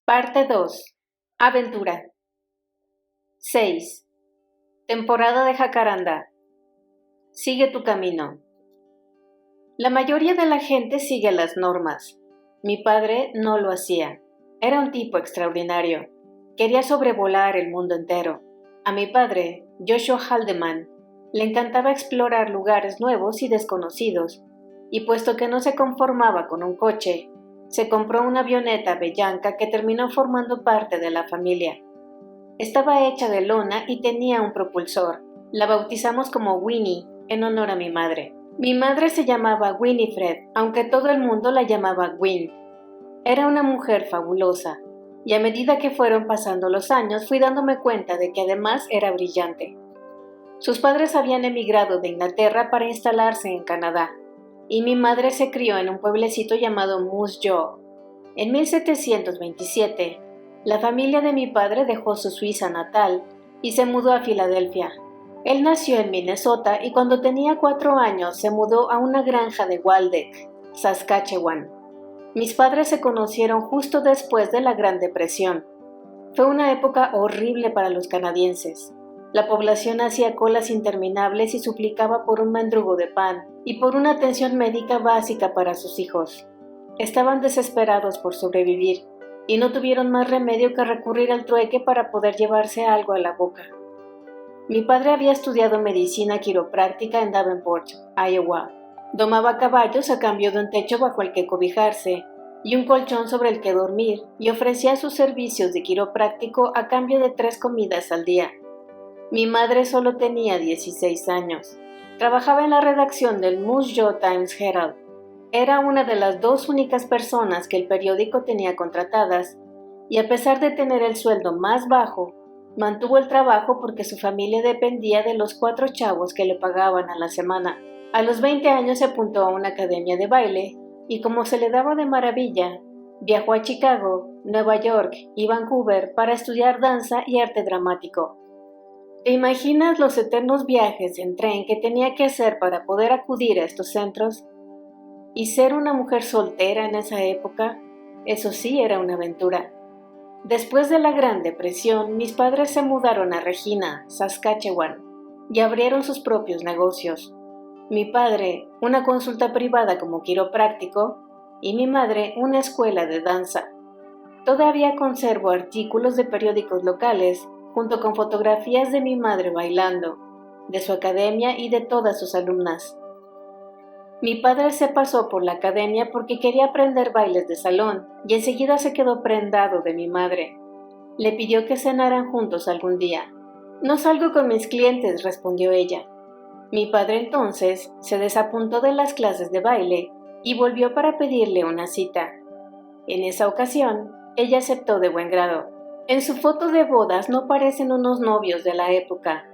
Parte 2. Aventura. 6. Temporada de jacaranda. Sigue tu camino. La mayoría de la gente sigue las normas. Mi padre no lo hacía. Era un tipo extraordinario. Quería sobrevolar el mundo entero. A mi padre, Joshua Haldeman, le encantaba explorar lugares nuevos y desconocidos, y puesto que no se conformaba con un coche, se compró una avioneta Bellanca que terminó formando parte de la familia. Estaba hecha de lona y tenía un propulsor. La bautizamos como Winnie, en honor a mi madre. Mi madre se llamaba Winifred, aunque todo el mundo la llamaba Win. Era una mujer fabulosa, y a medida que fueron pasando los años fui dándome cuenta de que además era brillante. Sus padres habían emigrado de Inglaterra para instalarse en Canadá, y mi madre se crió en un pueblecito llamado Moose Jaw. En 1727, la familia de mi padre dejó su Suiza natal y se mudó a Filadelfia. Él nació en Minnesota y cuando tenía 4 años se mudó a una granja de Waldeck, Saskatchewan. Mis padres se conocieron justo después de la Gran Depresión. Fue una época horrible para los canadienses. La población hacía colas interminables y suplicaba por un mendrugo de pan y por una atención médica básica para sus hijos. Estaban desesperados por sobrevivir y no tuvieron más remedio que recurrir al trueque para poder llevarse algo a la boca. Mi padre había estudiado medicina quiropráctica en Davenport, Iowa. Domaba caballos a cambio de un techo bajo el que cobijarse y un colchón sobre el que dormir, y ofrecía sus servicios de quiropráctico a cambio de 3 comidas al día. Mi madre solo tenía 16 años. Trabajaba en la redacción del Moose Jaw Times Herald. Era una de las 2 únicas personas que el periódico tenía contratadas, y a pesar de tener el sueldo más bajo, mantuvo el trabajo porque su familia dependía de los 4 chavos que le pagaban a la semana. A los 20 años se apuntó a una academia de baile y como se le daba de maravilla, viajó a Chicago, Nueva York y Vancouver para estudiar danza y arte dramático. ¿Te imaginas los eternos viajes en tren que tenía que hacer para poder acudir a estos centros? Y ser una mujer soltera en esa época, eso sí era una aventura. Después de la Gran Depresión, mis padres se mudaron a Regina, Saskatchewan, y abrieron sus propios negocios. Mi padre, una consulta privada como quiropráctico, y mi madre, una escuela de danza. Todavía conservo artículos de periódicos locales, junto con fotografías de mi madre bailando, de su academia y de todas sus alumnas. Mi padre se pasó por la academia porque quería aprender bailes de salón y enseguida se quedó prendado de mi madre. Le pidió que cenaran juntos algún día. No salgo con mis clientes, respondió ella. Mi padre entonces se desapuntó de las clases de baile y volvió para pedirle una cita. En esa ocasión, ella aceptó de buen grado. En su foto de bodas no parecen unos novios de la época.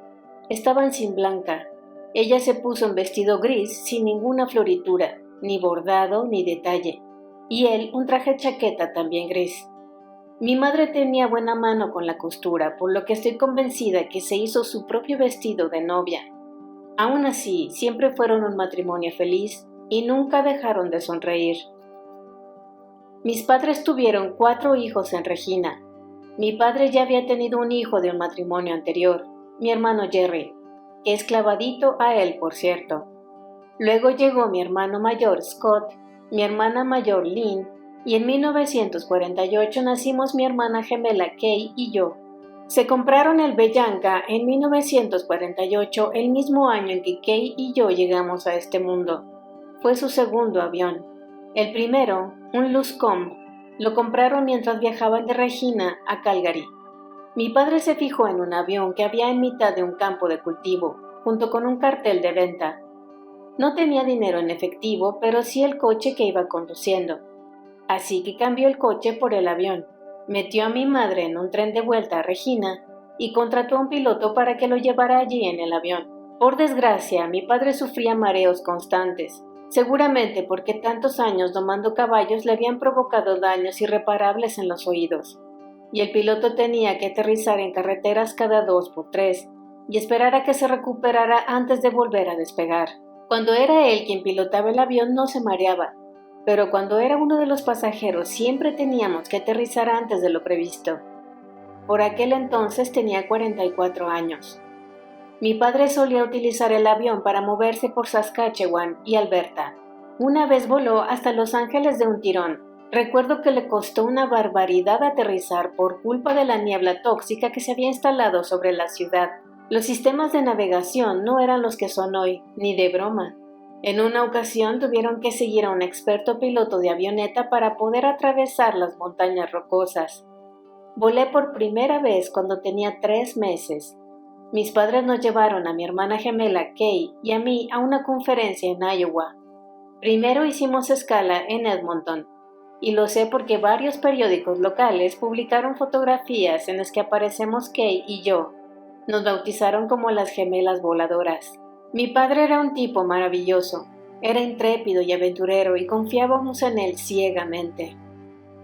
Estaban sin blanca. Ella se puso un vestido gris sin ninguna floritura, ni bordado ni detalle, y él un traje chaqueta también gris. Mi madre tenía buena mano con la costura, por lo que estoy convencida que se hizo su propio vestido de novia. Aún así, siempre fueron un matrimonio feliz y nunca dejaron de sonreír. Mis padres tuvieron 4 hijos en Regina. Mi padre ya había tenido un hijo de un matrimonio anterior, mi hermano Jerry, que es clavadito a él, por cierto. Luego llegó mi hermano mayor Scott, mi hermana mayor Lynn, y en 1948 nacimos mi hermana gemela Kay y yo. Se compraron el Bellanca en 1948, el mismo año en que Kay y yo llegamos a este mundo. Fue su segundo avión. El primero, un Luscombe, lo compraron mientras viajaban de Regina a Calgary. Mi padre se fijó en un avión que había en mitad de un campo de cultivo, junto con un cartel de venta. No tenía dinero en efectivo, pero sí el coche que iba conduciendo. Así que cambió el coche por el avión. Metió a mi madre en un tren de vuelta a Regina y contrató a un piloto para que lo llevara allí en el avión. Por desgracia, mi padre sufría mareos constantes, seguramente porque tantos años domando caballos le habían provocado daños irreparables en los oídos. Y el piloto tenía que aterrizar en carreteras cada 2 por 3 y esperar a que se recuperara antes de volver a despegar. Cuando era él quien pilotaba el avión no se mareaba, pero cuando era uno de los pasajeros siempre teníamos que aterrizar antes de lo previsto. Por aquel entonces tenía 44 años. Mi padre solía utilizar el avión para moverse por Saskatchewan y Alberta. Una vez voló hasta Los Ángeles de un tirón. Recuerdo que le costó una barbaridad aterrizar por culpa de la niebla tóxica que se había instalado sobre la ciudad. Los sistemas de navegación no eran los que son hoy, ni de broma. En una ocasión tuvieron que seguir a un experto piloto de avioneta para poder atravesar las montañas rocosas. Volé por primera vez cuando tenía 3 meses. Mis padres nos llevaron a mi hermana gemela Kay y a mí a una conferencia en Iowa. Primero hicimos escala en Edmonton, y lo sé porque varios periódicos locales publicaron fotografías en las que aparecemos Kay y yo. Nos bautizaron como las gemelas voladoras. Mi padre era un tipo maravilloso. Era intrépido y aventurero y confiábamos en él ciegamente.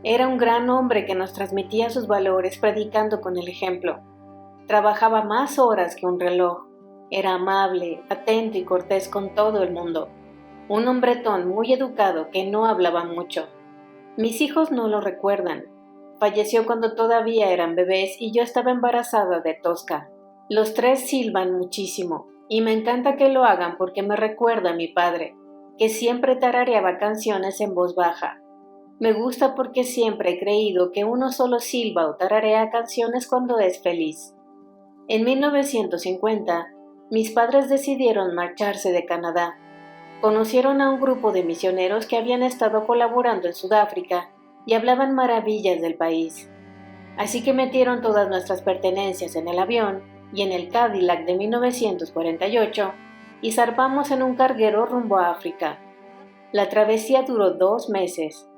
Era un gran hombre que nos transmitía sus valores predicando con el ejemplo. Trabajaba más horas que un reloj. Era amable, atento y cortés con todo el mundo. Un hombretón muy educado que no hablaba mucho. Mis hijos no lo recuerdan. Falleció cuando todavía eran bebés y yo estaba embarazada de Tosca. Los 3 silban muchísimo y me encanta que lo hagan porque me recuerda a mi padre, que siempre tarareaba canciones en voz baja. Me gusta porque siempre he creído que uno solo silba o tararea canciones cuando es feliz. En 1950, mis padres decidieron marcharse de Canadá. Conocieron a un grupo de misioneros que habían estado colaborando en Sudáfrica y hablaban maravillas del país. Así que metieron todas nuestras pertenencias en el avión y en el Cadillac de 1948 y zarpamos en un carguero rumbo a África. La travesía duró 2 meses.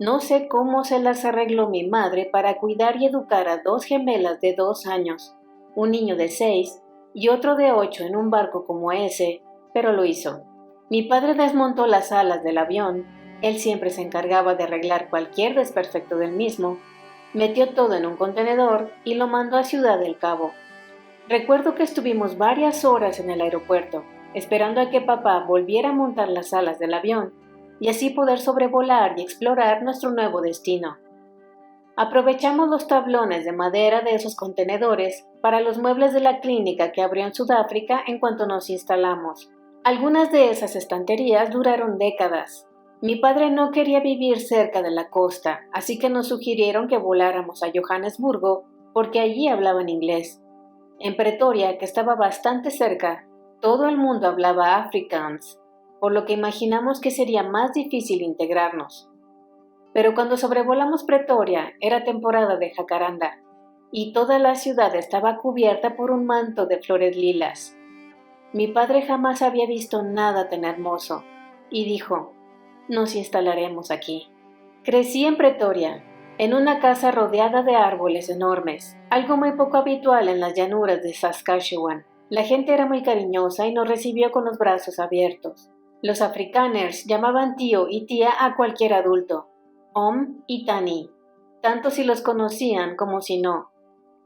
No sé cómo se las arregló mi madre para cuidar y educar a 2 gemelas de 2 años, un niño de 6 y otro de 8 en un barco como ese, pero lo hizo. Mi padre desmontó las alas del avión, él siempre se encargaba de arreglar cualquier desperfecto del mismo, metió todo en un contenedor y lo mandó a Ciudad del Cabo. Recuerdo que estuvimos varias horas en el aeropuerto, esperando a que papá volviera a montar las alas del avión y así poder sobrevolar y explorar nuestro nuevo destino. Aprovechamos los tablones de madera de esos contenedores para los muebles de la clínica que abrió en Sudáfrica en cuanto nos instalamos. Algunas de esas estanterías duraron décadas. Mi padre no quería vivir cerca de la costa, así que nos sugirieron que voláramos a Johannesburgo porque allí hablaban inglés. En Pretoria, que estaba bastante cerca, todo el mundo hablaba Afrikaans, por lo que imaginamos que sería más difícil integrarnos. Pero cuando sobrevolamos Pretoria era temporada de jacaranda, y toda la ciudad estaba cubierta por un manto de flores lilas. Mi padre jamás había visto nada tan hermoso, y dijo, nos instalaremos aquí. Crecí en Pretoria, en una casa rodeada de árboles enormes, algo muy poco habitual en las llanuras de Saskatchewan. La gente era muy cariñosa y nos recibió con los brazos abiertos. Los afrikaners llamaban tío y tía a cualquier adulto, Om y Tani, tanto si los conocían como si no.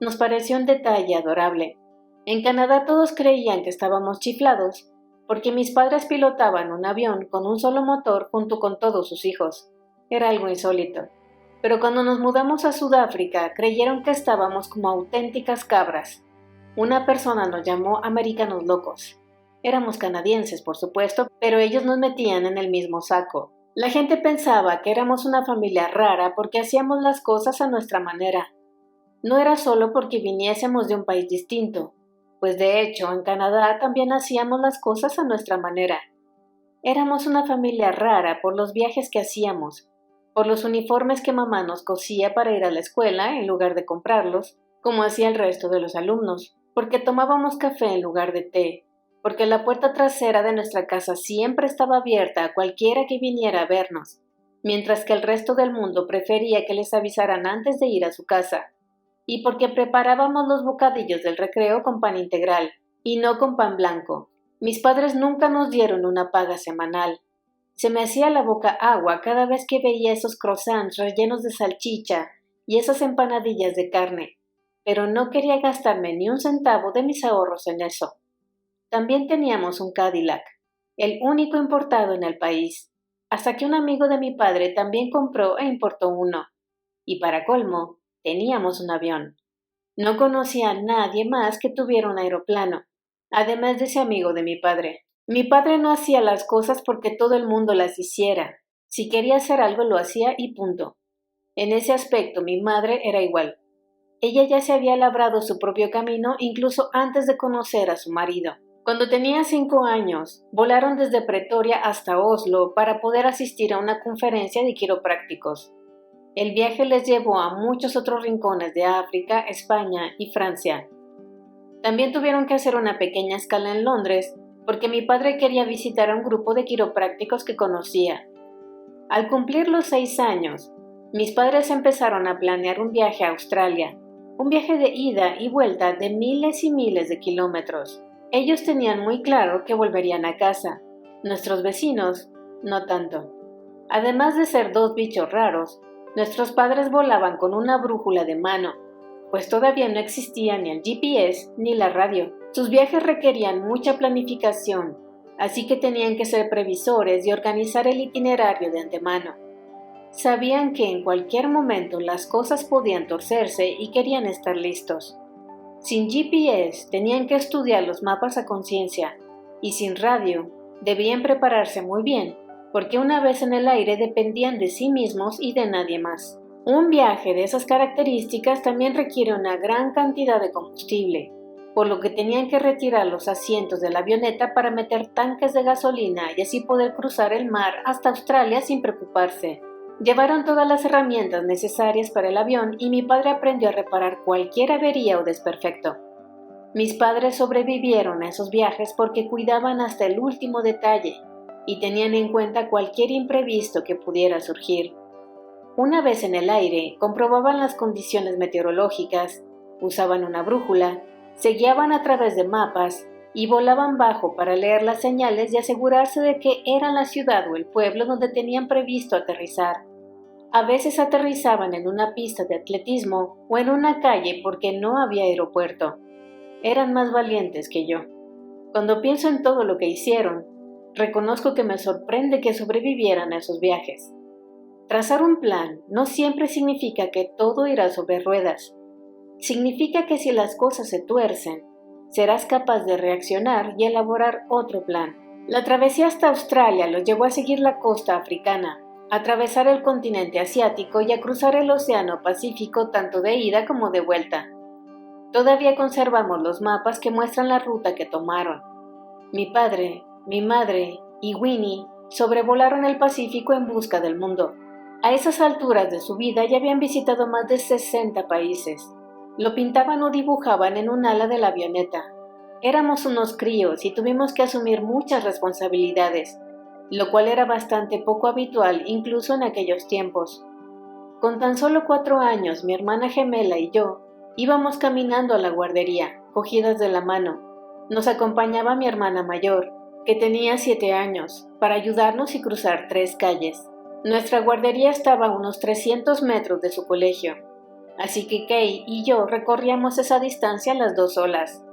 Nos pareció un detalle adorable. En Canadá todos creían que estábamos chiflados, porque mis padres pilotaban un avión con un solo motor junto con todos sus hijos. Era algo insólito. Pero cuando nos mudamos a Sudáfrica, creyeron que estábamos como auténticas cabras. Una persona nos llamó americanos locos. Éramos canadienses, por supuesto, pero ellos nos metían en el mismo saco. La gente pensaba que éramos una familia rara porque hacíamos las cosas a nuestra manera. No era solo porque viniésemos de un país distinto, pues de hecho en Canadá también hacíamos las cosas a nuestra manera. Éramos una familia rara por los viajes que hacíamos, por los uniformes que mamá nos cosía para ir a la escuela en lugar de comprarlos, como hacía el resto de los alumnos, porque tomábamos café en lugar de té, porque la puerta trasera de nuestra casa siempre estaba abierta a cualquiera que viniera a vernos, mientras que el resto del mundo prefería que les avisaran antes de ir a su casa, y porque preparábamos los bocadillos del recreo con pan integral, y no con pan blanco. Mis padres nunca nos dieron una paga semanal. Se me hacía la boca agua cada vez que veía esos croissants rellenos de salchicha y esas empanadillas de carne, pero no quería gastarme ni un centavo de mis ahorros en eso. También teníamos un Cadillac, el único importado en el país. hasta que un amigo de mi padre también compró e importó uno. Y para colmo, teníamos un avión. No conocía a nadie más que tuviera un aeroplano, además de ese amigo de mi padre. Mi padre no hacía las cosas porque todo el mundo las hiciera. Si quería hacer algo lo hacía y punto. En ese aspecto mi madre era igual. Ella ya se había labrado su propio camino incluso antes de conocer a su marido. Cuando tenía 5 años, volaron desde Pretoria hasta Oslo para poder asistir a una conferencia de quiroprácticos. El viaje les llevó a muchos otros rincones de África, España y Francia. También tuvieron que hacer una pequeña escala en Londres porque mi padre quería visitar a un grupo de quiroprácticos que conocía. Al cumplir los 6 años, mis padres empezaron a planear un viaje a Australia, un viaje de ida y vuelta de miles y miles de kilómetros. Ellos tenían muy claro que volverían a casa. Nuestros vecinos, no tanto. Además de ser dos bichos raros, nuestros padres volaban con una brújula de mano, pues todavía no existía ni el GPS ni la radio. Sus viajes requerían mucha planificación, así que tenían que ser previsores y organizar el itinerario de antemano. Sabían que en cualquier momento las cosas podían torcerse y querían estar listos. Sin GPS tenían que estudiar los mapas a conciencia y sin radio debían prepararse muy bien, porque una vez en el aire dependían de sí mismos y de nadie más. Un viaje de esas características también requiere una gran cantidad de combustible, por lo que tenían que retirar los asientos de la avioneta para meter tanques de gasolina y así poder cruzar el mar hasta Australia sin preocuparse. Llevaron todas las herramientas necesarias para el avión y mi padre aprendió a reparar cualquier avería o desperfecto. Mis padres sobrevivieron a esos viajes porque cuidaban hasta el último detalle y tenían en cuenta cualquier imprevisto que pudiera surgir. Una vez en el aire, comprobaban las condiciones meteorológicas, usaban una brújula, se guiaban a través de mapas y volaban bajo para leer las señales y asegurarse de que era la ciudad o el pueblo donde tenían previsto aterrizar. A veces aterrizaban en una pista de atletismo o en una calle porque no había aeropuerto. Eran más valientes que yo. Cuando pienso en todo lo que hicieron, reconozco que me sorprende que sobrevivieran a esos viajes. Trazar un plan no siempre significa que todo irá sobre ruedas. Significa que si las cosas se tuercen, serás capaz de reaccionar y elaborar otro plan. La travesía hasta Australia los llevó a seguir la costa africana, a atravesar el continente asiático y a cruzar el océano Pacífico tanto de ida como de vuelta. Todavía conservamos los mapas que muestran la ruta que tomaron. Mi padre, mi madre y Winnie sobrevolaron el Pacífico en busca del mundo. A esas alturas de su vida ya habían visitado más de 60 países. Lo pintaban o dibujaban en un ala de la avioneta. Éramos unos críos y tuvimos que asumir muchas responsabilidades, lo cual era bastante poco habitual incluso en aquellos tiempos. Con tan solo 4 años, mi hermana gemela y yo íbamos caminando a la guardería, cogidas de la mano. Nos acompañaba mi hermana mayor, que tenía 7 años, para ayudarnos y cruzar 3 calles. Nuestra guardería estaba a unos 300 metros de su colegio, así que Kay y yo recorríamos esa distancia las 2 solas.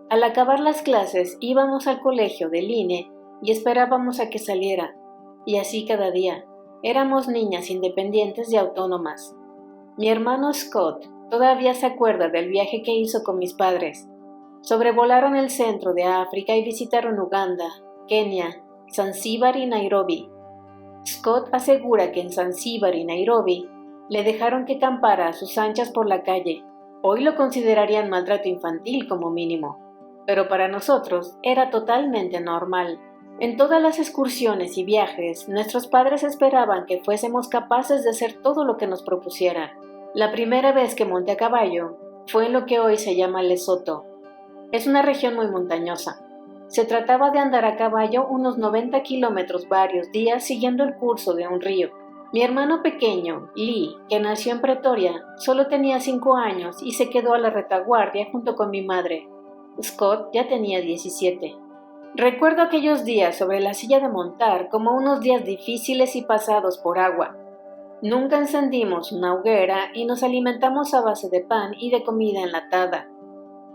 Al acabar las clases íbamos al colegio de Line y esperábamos a que saliera, y así cada día. Éramos niñas independientes y autónomas. Mi hermano Scott todavía se acuerda del viaje que hizo con mis padres. Sobrevolaron el centro de África y visitaron Uganda, Kenia, Zanzíbar y Nairobi. Scott asegura que en Zanzíbar y Nairobi le dejaron que campara a sus anchas por la calle. Hoy lo considerarían maltrato infantil como mínimo, pero para nosotros era totalmente normal. En todas las excursiones y viajes, nuestros padres esperaban que fuésemos capaces de hacer todo lo que nos propusieran. La primera vez que monté a caballo fue en lo que hoy se llama Lesoto. Es una región muy montañosa. Se trataba de andar a caballo unos 90 kilómetros varios días siguiendo el curso de un río. Mi hermano pequeño, Lee, que nació en Pretoria, solo tenía 5 años y se quedó a la retaguardia junto con mi madre. Scott ya tenía 17. Recuerdo aquellos días sobre la silla de montar como unos días difíciles y pasados por agua. Nunca encendimos una hoguera y nos alimentamos a base de pan y de comida enlatada.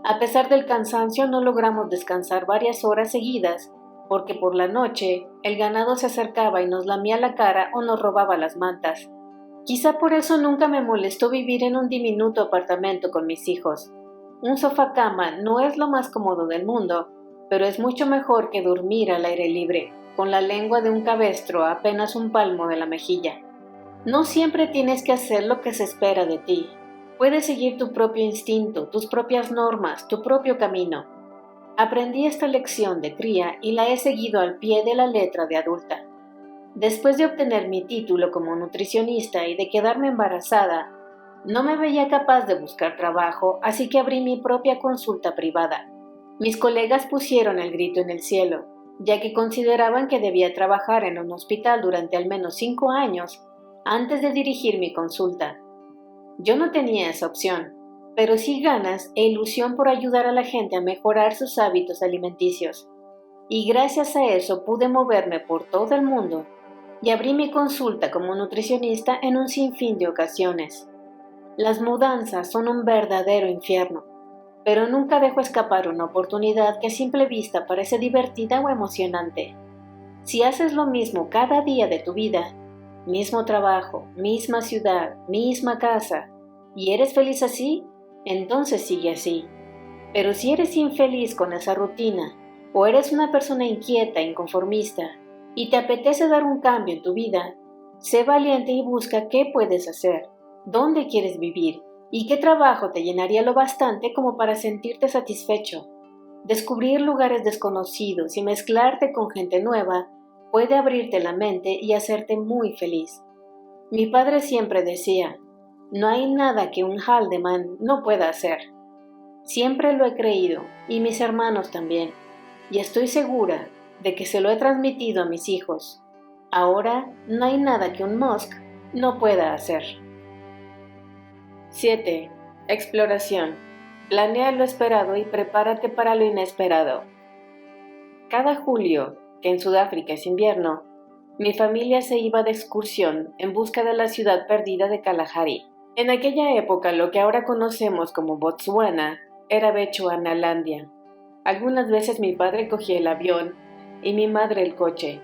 A pesar del cansancio no logramos descansar varias horas seguidas porque por la noche el ganado se acercaba y nos lamía la cara o nos robaba las mantas. Quizá por eso nunca me molestó vivir en un diminuto apartamento con mis hijos. Un sofá-cama no es lo más cómodo del mundo, pero es mucho mejor que dormir al aire libre, con la lengua de un cabestro a apenas un palmo de la mejilla. No siempre tienes que hacer lo que se espera de ti. Puedes seguir tu propio instinto, tus propias normas, tu propio camino. Aprendí esta lección de cría y la he seguido al pie de la letra de adulta. Después de obtener mi título como nutricionista y de quedarme embarazada, no me veía capaz de buscar trabajo, así que abrí mi propia consulta privada. Mis colegas pusieron el grito en el cielo, ya que consideraban que debía trabajar en un hospital durante al menos 5 años antes de dirigir mi consulta. Yo no tenía esa opción, pero sí ganas e ilusión por ayudar a la gente a mejorar sus hábitos alimenticios. Y gracias a eso pude moverme por todo el mundo y abrí mi consulta como nutricionista en un sinfín de ocasiones. Las mudanzas son un verdadero infierno, pero nunca dejo escapar una oportunidad que a simple vista parece divertida o emocionante. Si haces lo mismo cada día de tu vida, mismo trabajo, misma ciudad, misma casa, y eres feliz así, entonces sigue así. Pero si eres infeliz con esa rutina, o eres una persona inquieta e inconformista, y te apetece dar un cambio en tu vida, sé valiente y busca qué puedes hacer, dónde quieres vivir, y qué trabajo te llenaría lo bastante como para sentirte satisfecho. Descubrir lugares desconocidos y mezclarte con gente nueva puede abrirte la mente y hacerte muy feliz. Mi padre siempre decía, no hay nada que un Haldeman no pueda hacer. Siempre lo he creído, y mis hermanos también, y estoy segura de que se lo he transmitido a mis hijos. Ahora no hay nada que un Musk no pueda hacer. 7. Exploración. Planea lo esperado y prepárate para lo inesperado. Cada julio, que en Sudáfrica es invierno, mi familia se iba de excursión en busca de la ciudad perdida de Kalahari. En aquella época, lo que ahora conocemos como Botswana era Bechuanalandia. Algunas veces mi padre cogía el avión y mi madre el coche,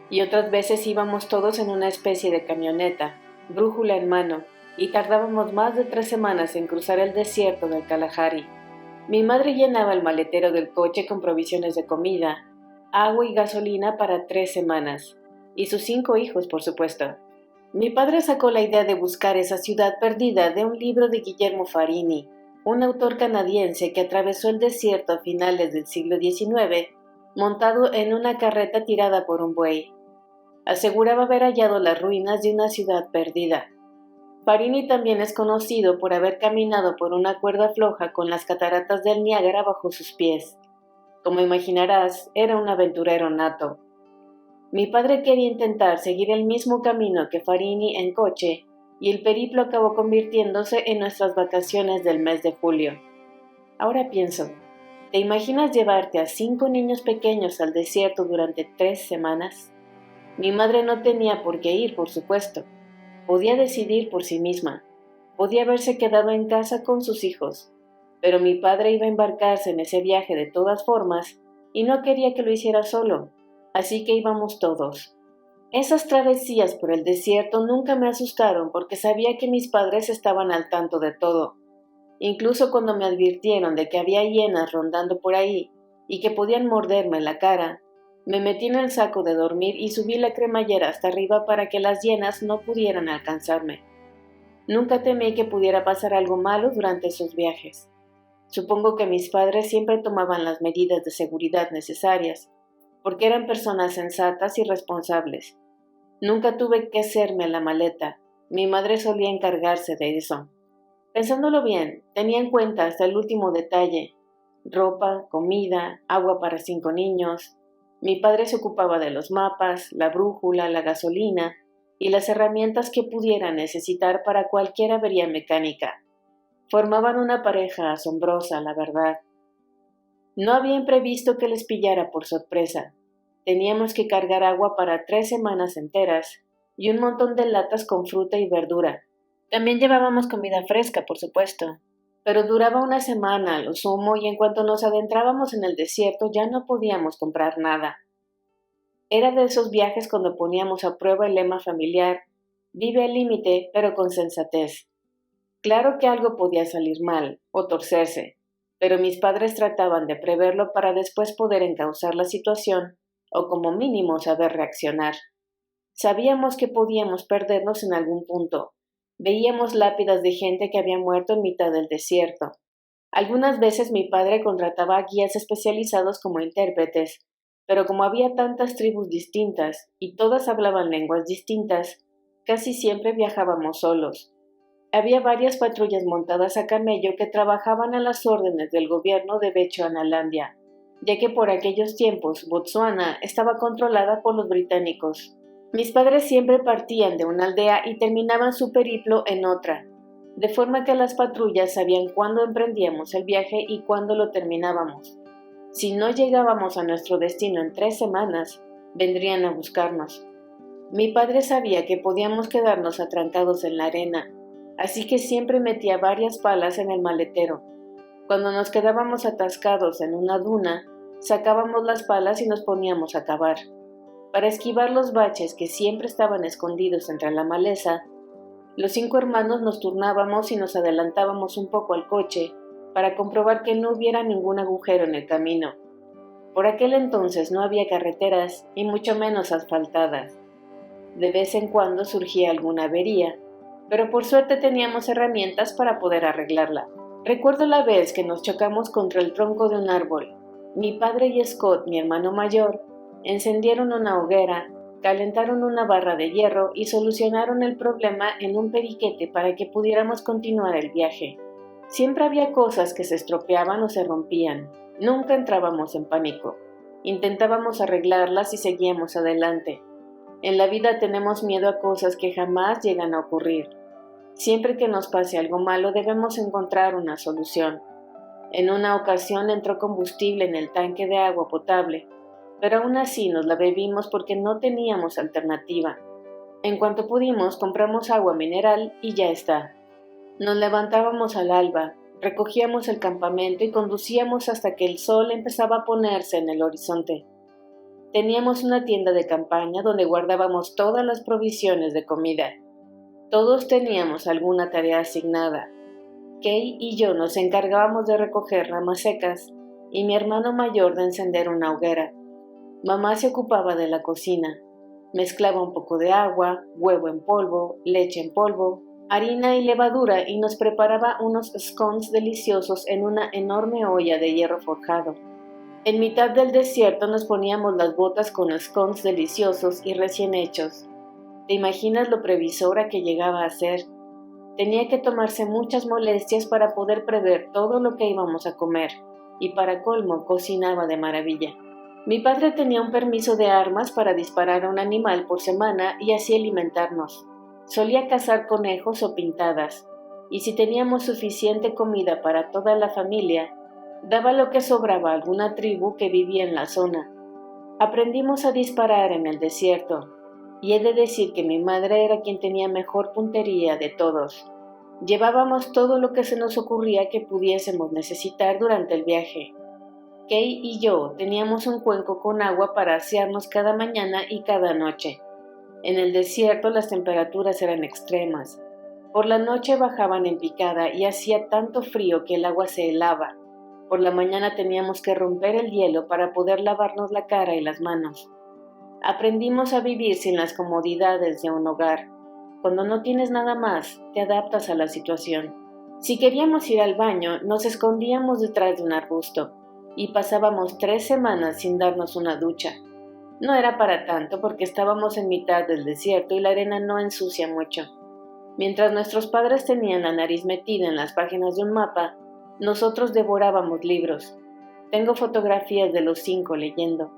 y otras veces íbamos todos en una especie de camioneta, brújula en mano, y tardábamos más de 3 semanas en cruzar el desierto del Kalahari. Mi madre llenaba el maletero del coche con provisiones de comida, agua y gasolina para 3 semanas, y sus 5 hijos, por supuesto. Mi padre sacó la idea de buscar esa ciudad perdida de un libro de Guillermo Farini, un autor canadiense que atravesó el desierto a finales del siglo XIX, montado en una carreta tirada por un buey. Aseguraba haber hallado las ruinas de una ciudad perdida. Farini también es conocido por haber caminado por una cuerda floja con las cataratas del Niágara bajo sus pies. Como imaginarás, era un aventurero nato. Mi padre quería intentar seguir el mismo camino que Farini en coche, y el periplo acabó convirtiéndose en nuestras vacaciones del mes de julio. Ahora pienso, ¿te imaginas llevarte a 5 niños pequeños al desierto durante 3 semanas? Mi madre no tenía por qué ir, por supuesto. Podía decidir por sí misma. Podía haberse quedado en casa con sus hijos. Pero mi padre iba a embarcarse en ese viaje de todas formas y no quería que lo hiciera solo, así que íbamos todos. Esas travesías por el desierto nunca me asustaron porque sabía que mis padres estaban al tanto de todo. Incluso cuando me advirtieron de que había hienas rondando por ahí y que podían morderme la cara, me metí en el saco de dormir y subí la cremallera hasta arriba para que las hienas no pudieran alcanzarme. Nunca temí que pudiera pasar algo malo durante esos viajes. Supongo que mis padres siempre tomaban las medidas de seguridad necesarias, porque eran personas sensatas y responsables. Nunca tuve que hacerme la maleta. Mi madre solía encargarse de eso. Pensándolo bien, tenía en cuenta hasta el último detalle: ropa, comida, agua para 5 niños. Mi padre se ocupaba de los mapas, la brújula, la gasolina y las herramientas que pudiera necesitar para cualquier avería mecánica. Formaban una pareja asombrosa, la verdad. No había imprevisto que les pillara por sorpresa. Teníamos que cargar agua para 3 semanas enteras y un montón de latas con fruta y verdura. También llevábamos comida fresca, por supuesto, pero duraba una semana a lo sumo y en cuanto nos adentrábamos en el desierto ya no podíamos comprar nada. Era de esos viajes cuando poníamos a prueba el lema familiar: vive al límite, pero con sensatez. Claro que algo podía salir mal o torcerse, pero mis padres trataban de preverlo para después poder encauzar la situación o como mínimo saber reaccionar. Sabíamos que podíamos perdernos en algún punto. Veíamos lápidas de gente que había muerto en mitad del desierto. Algunas veces mi padre contrataba guías especializados como intérpretes, pero como había tantas tribus distintas y todas hablaban lenguas distintas, casi siempre viajábamos solos. Había varias patrullas montadas a camello que trabajaban a las órdenes del gobierno de Bechuanalandia, ya que por aquellos tiempos Botsuana estaba controlada por los británicos. Mis padres siempre partían de una aldea y terminaban su periplo en otra, de forma que las patrullas sabían cuándo emprendíamos el viaje y cuándo lo terminábamos. Si no llegábamos a nuestro destino en 3 semanas, vendrían a buscarnos. Mi padre sabía que podíamos quedarnos atrancados en la arena, así que siempre metía varias palas en el maletero. Cuando nos quedábamos atascados en una duna, sacábamos las palas y nos poníamos a cavar. Para esquivar los baches que siempre estaban escondidos entre la maleza, los 5 hermanos nos turnábamos y nos adelantábamos un poco al coche para comprobar que no hubiera ningún agujero en el camino. Por aquel entonces no había carreteras y mucho menos asfaltadas. De vez en cuando surgía alguna avería, pero por suerte teníamos herramientas para poder arreglarla. Recuerdo la vez que nos chocamos contra el tronco de un árbol. Mi padre y Scott, mi hermano mayor, encendieron una hoguera, calentaron una barra de hierro y solucionaron el problema en un periquete para que pudiéramos continuar el viaje. Siempre había cosas que se estropeaban o se rompían. Nunca entrábamos en pánico. Intentábamos arreglarlas y seguíamos adelante. En la vida tenemos miedo a cosas que jamás llegan a ocurrir. Siempre que nos pase algo malo debemos encontrar una solución. En una ocasión entró combustible en el tanque de agua potable, pero aún así nos la bebimos porque no teníamos alternativa. En cuanto pudimos compramos agua mineral y ya está. Nos levantábamos al alba, recogíamos el campamento y conducíamos hasta que el sol empezaba a ponerse en el horizonte. Teníamos una tienda de campaña donde guardábamos todas las provisiones de comida. Todos teníamos alguna tarea asignada. Kay y yo nos encargábamos de recoger ramas secas y mi hermano mayor de encender una hoguera. Mamá se ocupaba de la cocina. Mezclaba un poco de agua, huevo en polvo, leche en polvo, harina y levadura y nos preparaba unos scones deliciosos en una enorme olla de hierro forjado. En mitad del desierto nos poníamos las botas con scones deliciosos y recién hechos. ¿Te imaginas lo previsora que llegaba a ser? Tenía que tomarse muchas molestias para poder prever todo lo que íbamos a comer, y para colmo cocinaba de maravilla. Mi padre tenía un permiso de armas para disparar a un animal por semana y así alimentarnos. Solía cazar conejos o pintadas, y si teníamos suficiente comida para toda la familia, daba lo que sobraba a alguna tribu que vivía en la zona. Aprendimos a disparar en el desierto, y he de decir que mi madre era quien tenía mejor puntería de todos. Llevábamos todo lo que se nos ocurría que pudiésemos necesitar durante el viaje. Kay y yo teníamos un cuenco con agua para asearnos cada mañana y cada noche. En el desierto las temperaturas eran extremas. Por la noche bajaban en picada y hacía tanto frío que el agua se helaba. Por la mañana teníamos que romper el hielo para poder lavarnos la cara y las manos. Aprendimos a vivir sin las comodidades de un hogar. Cuando no tienes nada más, te adaptas a la situación. Si queríamos ir al baño, nos escondíamos detrás de un arbusto y pasábamos 3 semanas sin darnos una ducha. No era para tanto porque estábamos en mitad del desierto y la arena no ensucia mucho. Mientras nuestros padres tenían la nariz metida en las páginas de un mapa, nosotros devorábamos libros. Tengo fotografías de los 5 leyendo.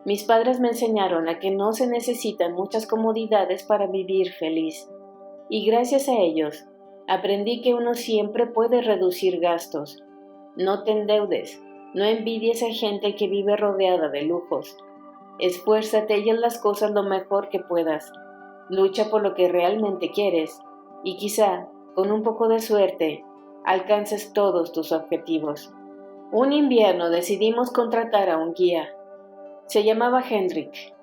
Mis padres me enseñaron a que no se necesitan muchas comodidades para vivir feliz. Y gracias a ellos, aprendí que uno siempre puede reducir gastos. No te endeudes, no envidies a gente que vive rodeada de lujos. Esfuérzate y haz las cosas lo mejor que puedas. Lucha por lo que realmente quieres y quizá, con un poco de suerte, alcances todos tus objetivos. Un invierno decidimos contratar a un guía. Se llamaba Hendrik.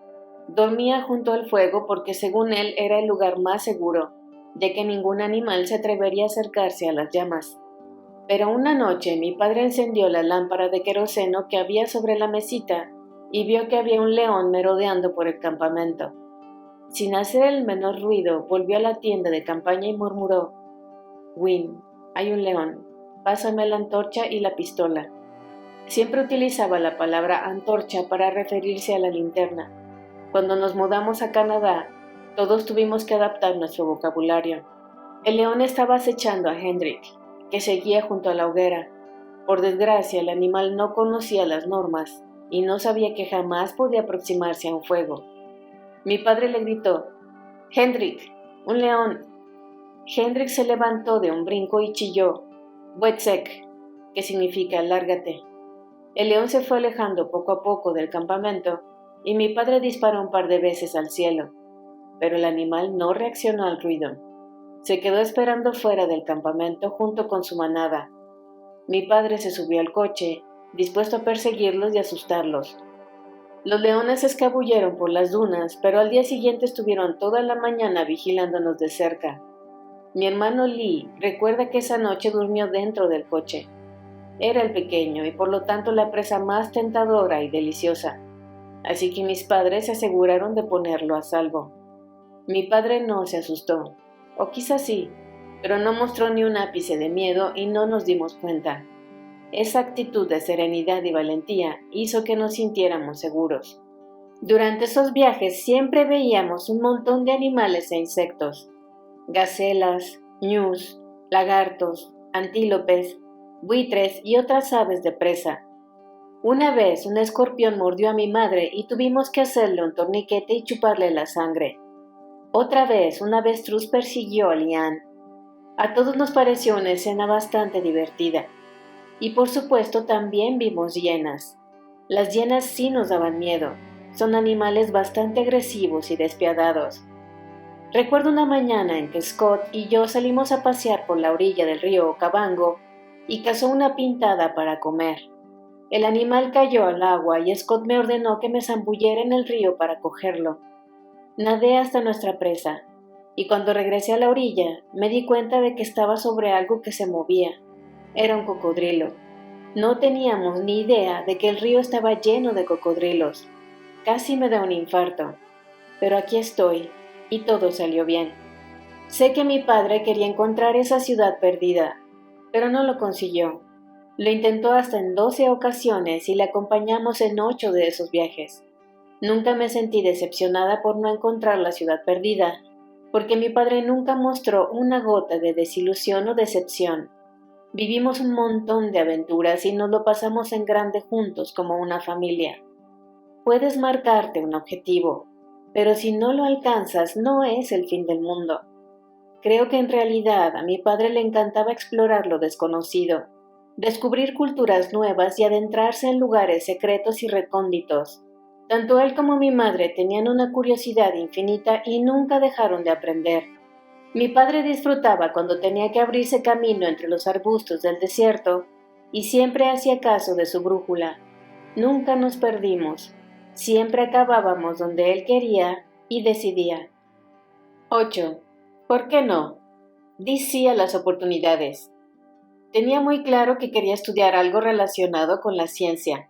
Dormía junto al fuego porque según él era el lugar más seguro, ya que ningún animal se atrevería a acercarse a las llamas. Pero una noche mi padre encendió la lámpara de queroseno que había sobre la mesita y vio que había un león merodeando por el campamento. Sin hacer el menor ruido, volvió a la tienda de campaña y murmuró: «Win, hay un león. Pásame la antorcha y la pistola». Siempre utilizaba la palabra antorcha para referirse a la linterna. Cuando nos mudamos a Canadá, todos tuvimos que adaptar nuestro vocabulario. El león estaba acechando a Hendrik, que seguía junto a la hoguera. Por desgracia, el animal no conocía las normas y no sabía que jamás podía aproximarse a un fuego. Mi padre le gritó: «Hendrik, un león». Hendrik se levantó de un brinco y chilló: «Wetsek», que significa lárgate. El león se fue alejando poco a poco del campamento y mi padre disparó un par de veces al cielo, pero el animal no reaccionó al ruido. Se quedó esperando fuera del campamento junto con su manada. Mi padre se subió al coche, dispuesto a perseguirlos y asustarlos. Los leones se escabulleron por las dunas, pero al día siguiente estuvieron toda la mañana vigilándonos de cerca. Mi hermano Lee recuerda que esa noche durmió dentro del coche. Era el pequeño y por lo tanto la presa más tentadora y deliciosa. Así que mis padres se aseguraron de ponerlo a salvo. Mi padre no se asustó, o quizás sí, pero no mostró ni un ápice de miedo y no nos dimos cuenta. Esa actitud de serenidad y valentía hizo que nos sintiéramos seguros. Durante esos viajes siempre veíamos un montón de animales e insectos: gacelas, ñus, lagartos, antílopes, buitres y otras aves de presa. Una vez un escorpión mordió a mi madre y tuvimos que hacerle un torniquete y chuparle la sangre. Otra vez un avestruz persiguió a Lian. A todos nos pareció una escena bastante divertida. Y por supuesto también vimos hienas. Las hienas sí nos daban miedo. Son animales bastante agresivos y despiadados. Recuerdo una mañana en que Scott y yo salimos a pasear por la orilla del río Okavango y cazó una pintada para comer. El animal cayó al agua y Scott me ordenó que me zambullera en el río para cogerlo. Nadé hasta nuestra presa, y cuando regresé a la orilla me di cuenta de que estaba sobre algo que se movía. Era un cocodrilo. No teníamos ni idea de que el río estaba lleno de cocodrilos. Casi me da un infarto, pero aquí estoy, y todo salió bien. Sé que mi padre quería encontrar esa ciudad perdida, pero no lo consiguió. Lo intentó hasta en 12 ocasiones y le acompañamos en 8 de esos viajes. Nunca me sentí decepcionada por no encontrar la ciudad perdida, porque mi padre nunca mostró una gota de desilusión o decepción. Vivimos un montón de aventuras y nos lo pasamos en grande juntos como una familia. Puedes marcarte un objetivo, pero si no lo alcanzas no es el fin del mundo. Creo que en realidad a mi padre le encantaba explorar lo desconocido, descubrir culturas nuevas y adentrarse en lugares secretos y recónditos. Tanto él como mi madre tenían una curiosidad infinita y nunca dejaron de aprender. Mi padre disfrutaba cuando tenía que abrirse camino entre los arbustos del desierto y siempre hacía caso de su brújula. Nunca nos perdimos. Siempre acabábamos donde él quería y decidía. 8. ¿Por qué no? Di sí a las oportunidades. Tenía muy claro que quería estudiar algo relacionado con la ciencia.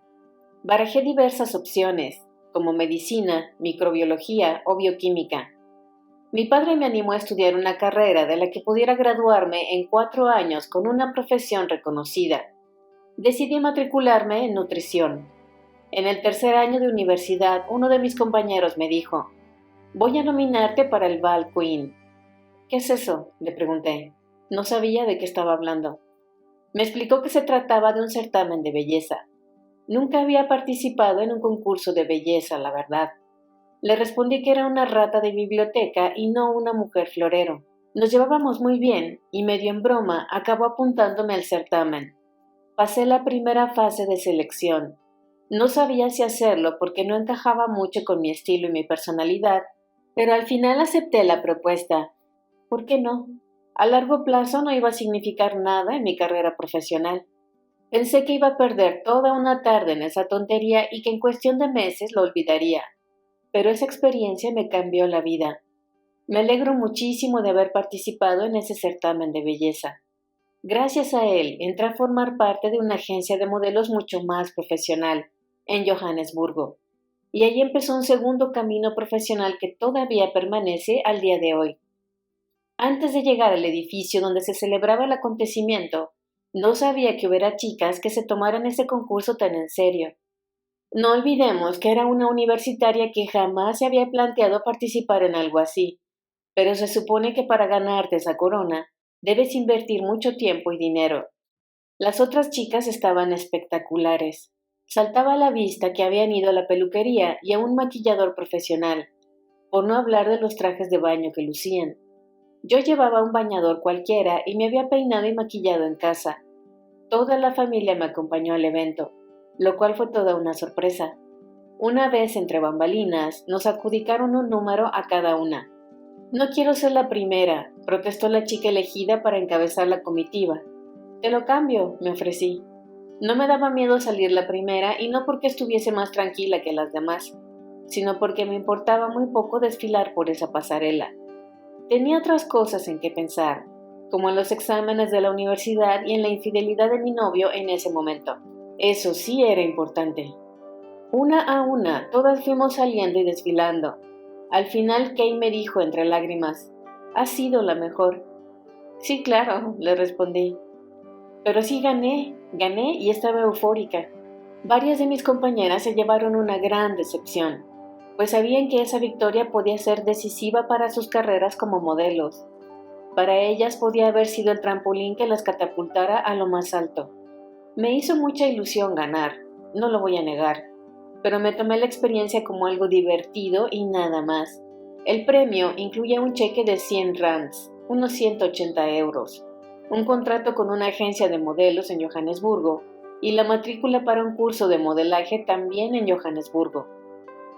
Barajé diversas opciones, como medicina, microbiología o bioquímica. Mi padre me animó a estudiar una carrera de la que pudiera graduarme en 4 años con una profesión reconocida. Decidí matricularme en nutrición. En el tercer año de universidad, uno de mis compañeros me dijo: «Voy a nominarte para el Val Queen». «¿Qué es eso?», le pregunté. No sabía de qué estaba hablando. Me explicó que se trataba de un certamen de belleza. Nunca había participado en un concurso de belleza, la verdad. Le respondí que era una rata de biblioteca y no una mujer florero. Nos llevábamos muy bien y medio en broma acabó apuntándome al certamen. Pasé la primera fase de selección. No sabía si hacerlo porque no encajaba mucho con mi estilo y mi personalidad, pero al final acepté la propuesta. ¿Por qué no? A largo plazo no iba a significar nada en mi carrera profesional. Pensé que iba a perder toda una tarde en esa tontería y que en cuestión de meses lo olvidaría. pero esa experiencia me cambió la vida. Me alegro muchísimo de haber participado en ese certamen de belleza. Gracias a él, entré a formar parte de una agencia de modelos mucho más profesional, en Johannesburgo, y ahí empezó un segundo camino profesional que todavía permanece al día de hoy. Antes de llegar al edificio donde se celebraba el acontecimiento, no sabía que hubiera chicas que se tomaran ese concurso tan en serio. No olvidemos que era una universitaria que jamás se había planteado participar en algo así, pero se supone que para ganarte esa corona debes invertir mucho tiempo y dinero. Las otras chicas estaban espectaculares. Saltaba a la vista que habían ido a la peluquería y a un maquillador profesional, por no hablar de los trajes de baño que lucían. Yo llevaba un bañador cualquiera y me había peinado y maquillado en casa. Toda la familia me acompañó al evento, lo cual fue toda una sorpresa. Una vez entre bambalinas, nos adjudicaron un número a cada una. No quiero ser la primera, protestó la chica elegida para encabezar la comitiva. Te lo cambio, me ofrecí. No me daba miedo salir la primera y no porque estuviese más tranquila que las demás, sino porque me importaba muy poco desfilar por esa pasarela. Tenía otras cosas en que pensar, como en los exámenes de la universidad y en la infidelidad de mi novio en ese momento. Eso sí era importante. Una a una, todas fuimos saliendo y desfilando. Al final Kay me dijo entre lágrimas, «Has sido la mejor». «Sí, claro», le respondí. «Pero sí gané y estaba eufórica». Varias de mis compañeras se llevaron una gran decepción, pues sabían que esa victoria podía ser decisiva para sus carreras como modelos. Para ellas podía haber sido el trampolín que las catapultara a lo más alto. Me hizo mucha ilusión ganar, no lo voy a negar, pero me tomé la experiencia como algo divertido y nada más. El premio incluía un cheque de 100 rands, unos 180 euros, un contrato con una agencia de modelos en Johannesburgo y la matrícula para un curso de modelaje también en Johannesburgo.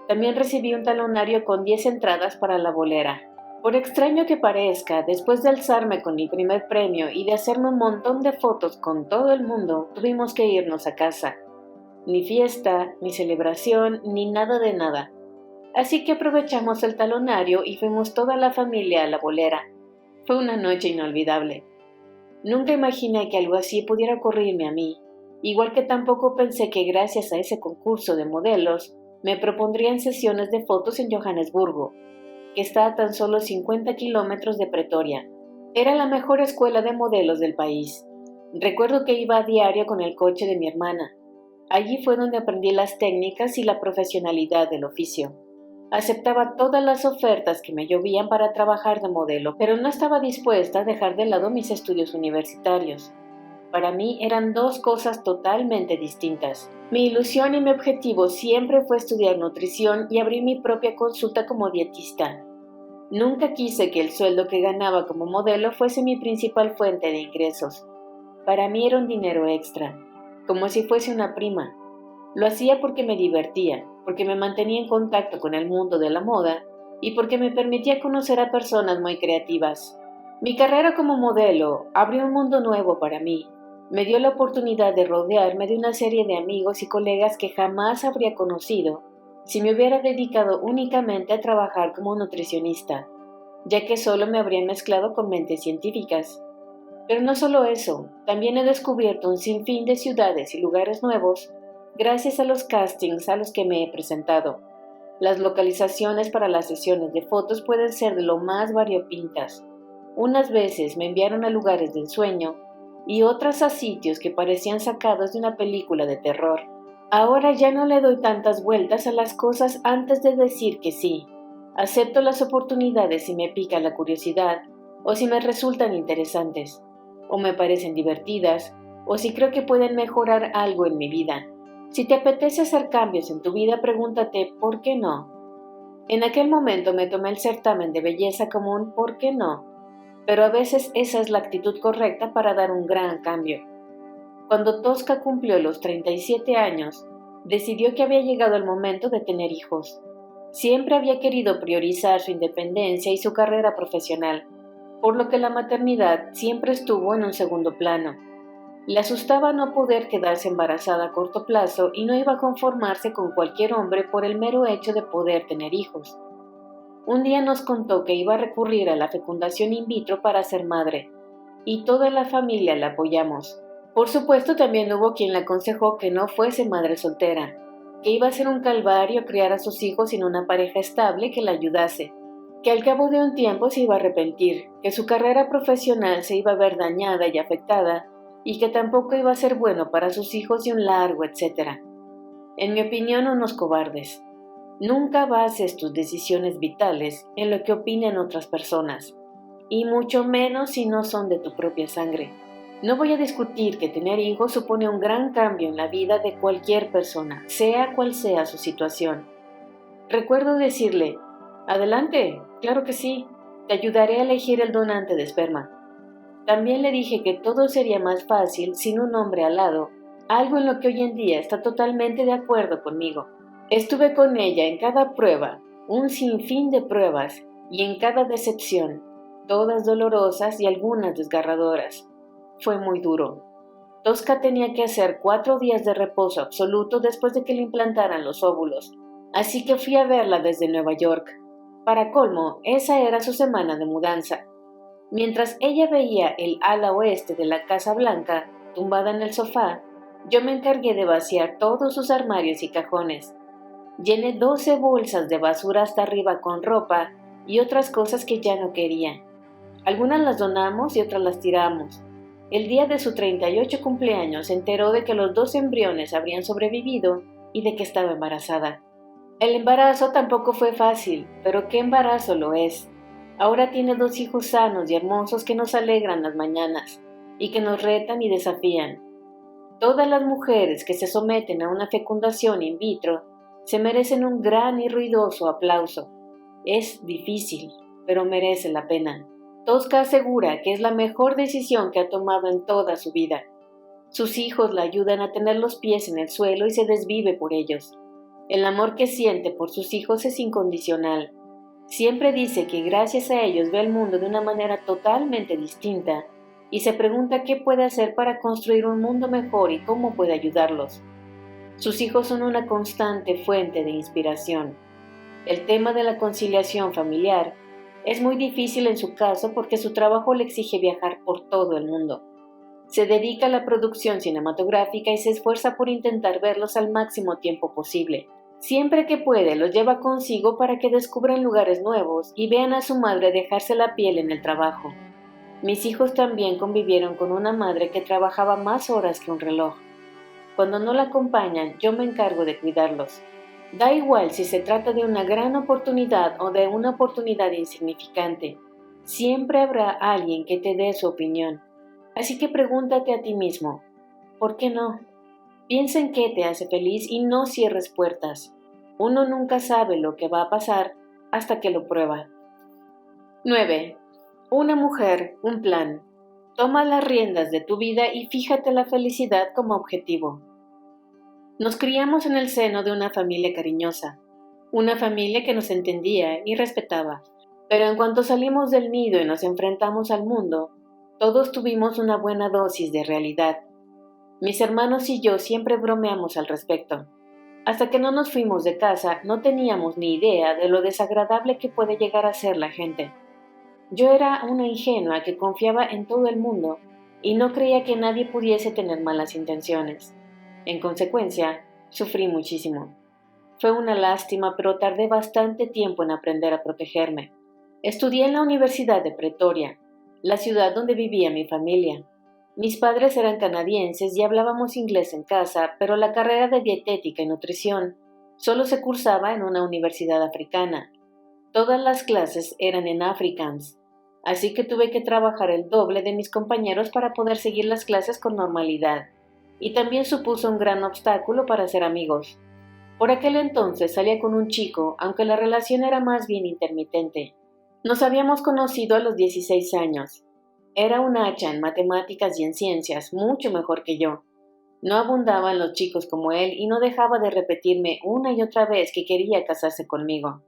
También recibí un talonario con 10 entradas para la bolera. Por extraño que parezca, después de alzarme con mi primer premio y de hacerme un montón de fotos con todo el mundo, tuvimos que irnos a casa. Ni fiesta, ni celebración, ni nada de nada. Así que aprovechamos el talonario y fuimos toda la familia a la bolera. Fue una noche inolvidable. Nunca imaginé que algo así pudiera ocurrirme a mí, igual que tampoco pensé que gracias a ese concurso de modelos me propondrían sesiones de fotos en Johannesburgo, que está a tan solo 50 kilómetros de Pretoria. Era la mejor escuela de modelos del país. Recuerdo que iba a diario con el coche de mi hermana. Allí fue donde aprendí las técnicas y la profesionalidad del oficio. Aceptaba todas las ofertas que me llovían para trabajar de modelo, pero no estaba dispuesta a dejar de lado mis estudios universitarios. Para mí eran dos cosas totalmente distintas. Mi ilusión y mi objetivo siempre fue estudiar nutrición y abrir mi propia consulta como dietista. Nunca quise que el sueldo que ganaba como modelo fuese mi principal fuente de ingresos. Para mí era un dinero extra, como si fuese una prima. Lo hacía porque me divertía, porque me mantenía en contacto con el mundo de la moda y porque me permitía conocer a personas muy creativas. Mi carrera como modelo abrió un mundo nuevo para mí. Me dio la oportunidad de rodearme de una serie de amigos y colegas que jamás habría conocido si me hubiera dedicado únicamente a trabajar como nutricionista, ya que solo me habrían mezclado con mentes científicas. Pero no solo eso, también he descubierto un sinfín de ciudades y lugares nuevos gracias a los castings a los que me he presentado. Las localizaciones para las sesiones de fotos pueden ser de lo más variopintas. Unas veces me enviaron a lugares de ensueño y otras a sitios que parecían sacados de una película de terror. Ahora ya no le doy tantas vueltas a las cosas antes de decir que sí. Acepto las oportunidades si me pica la curiosidad o si me resultan interesantes, o me parecen divertidas, o si creo que pueden mejorar algo en mi vida. Si te apetece hacer cambios en tu vida, pregúntate ¿por qué no? En aquel momento me tomé el certamen de belleza como un ¿por qué no? Pero a veces esa es la actitud correcta para dar un gran cambio. Cuando Tosca cumplió los 37 años, decidió que había llegado el momento de tener hijos. Siempre había querido priorizar su independencia y su carrera profesional, por lo que la maternidad siempre estuvo en un segundo plano. Le asustaba no poder quedarse embarazada a corto plazo y no iba a conformarse con cualquier hombre por el mero hecho de poder tener hijos. Un día nos contó que iba a recurrir a la fecundación in vitro para ser madre, y toda la familia la apoyamos. Por supuesto, también hubo quien le aconsejó que no fuese madre soltera, que iba a ser un calvario criar a sus hijos sin una pareja estable que la ayudase, que al cabo de un tiempo se iba a arrepentir, que su carrera profesional se iba a ver dañada y afectada, y que tampoco iba a ser bueno para sus hijos y un largo etcétera. En mi opinión, unos cobardes. Nunca bases tus decisiones vitales en lo que opinen otras personas, y mucho menos si no son de tu propia sangre. No voy a discutir que tener hijos supone un gran cambio en la vida de cualquier persona, sea cual sea su situación. Recuerdo decirle, adelante, claro que sí, te ayudaré a elegir el donante de esperma. También le dije que todo sería más fácil sin un hombre al lado, algo en lo que hoy en día está totalmente de acuerdo conmigo. Estuve con ella en cada prueba, un sinfín de pruebas, y en cada decepción, todas dolorosas y algunas desgarradoras. Fue muy duro. Tosca tenía que hacer 4 días de reposo absoluto después de que le implantaran los óvulos, así que fui a verla desde Nueva York. Para colmo, esa era su semana de mudanza. Mientras ella veía el ala oeste de la Casa Blanca, tumbada en el sofá, yo me encargué de vaciar todos sus armarios y cajones. Llené 12 bolsas de basura hasta arriba con ropa y otras cosas que ya no quería. Algunas las donamos y otras las tiramos. El día de su 38 cumpleaños se enteró de que los 2 embriones habrían sobrevivido y de que estaba embarazada. El embarazo tampoco fue fácil, pero qué embarazo lo es. Ahora tiene 2 hijos sanos y hermosos que nos alegran las mañanas y que nos retan y desafían. Todas las mujeres que se someten a una fecundación in vitro se merecen un gran y ruidoso aplauso. Es difícil, pero merece la pena. Tosca asegura que es la mejor decisión que ha tomado en toda su vida. Sus hijos la ayudan a tener los pies en el suelo y se desvive por ellos. El amor que siente por sus hijos es incondicional. Siempre dice que gracias a ellos ve el mundo de una manera totalmente distinta y se pregunta qué puede hacer para construir un mundo mejor y cómo puede ayudarlos. Sus hijos son una constante fuente de inspiración. El tema de la conciliación familiar es muy difícil en su caso porque su trabajo le exige viajar por todo el mundo. Se dedica a la producción cinematográfica y se esfuerza por intentar verlos al máximo tiempo posible. Siempre que puede los lleva consigo para que descubran lugares nuevos y vean a su madre dejarse la piel en el trabajo. Mis hijos también convivieron con una madre que trabajaba más horas que un reloj. Cuando no la acompañan, yo me encargo de cuidarlos. Da igual si se trata de una gran oportunidad o de una oportunidad insignificante. Siempre habrá alguien que te dé su opinión. Así que pregúntate a ti mismo, ¿por qué no? Piensa en qué te hace feliz y no cierres puertas. Uno nunca sabe lo que va a pasar hasta que lo prueba. 9. Una mujer, un plan. Toma las riendas de tu vida y fíjate la felicidad como objetivo. Nos criamos en el seno de una familia cariñosa, una familia que nos entendía y respetaba. Pero en cuanto salimos del nido y nos enfrentamos al mundo, todos tuvimos una buena dosis de realidad. Mis hermanos y yo siempre bromeamos al respecto. Hasta que no nos fuimos de casa, no teníamos ni idea de lo desagradable que puede llegar a ser la gente. Yo era una ingenua que confiaba en todo el mundo y no creía que nadie pudiese tener malas intenciones. En consecuencia, sufrí muchísimo. Fue una lástima, pero tardé bastante tiempo en aprender a protegerme. Estudié en la Universidad de Pretoria, la ciudad donde vivía mi familia. Mis padres eran canadienses y hablábamos inglés en casa, pero la carrera de dietética y nutrición solo se cursaba en una universidad africana. Todas las clases eran en Afrikaans, así que tuve que trabajar el doble de mis compañeros para poder seguir las clases con normalidad, y también supuso un gran obstáculo para hacer amigos. Por aquel entonces salía con un chico, aunque la relación era más bien intermitente. Nos habíamos conocido a los 16 años. Era un hacha en matemáticas y en ciencias, mucho mejor que yo. No abundaban los chicos como él y no dejaba de repetirme una y otra vez que quería casarse conmigo.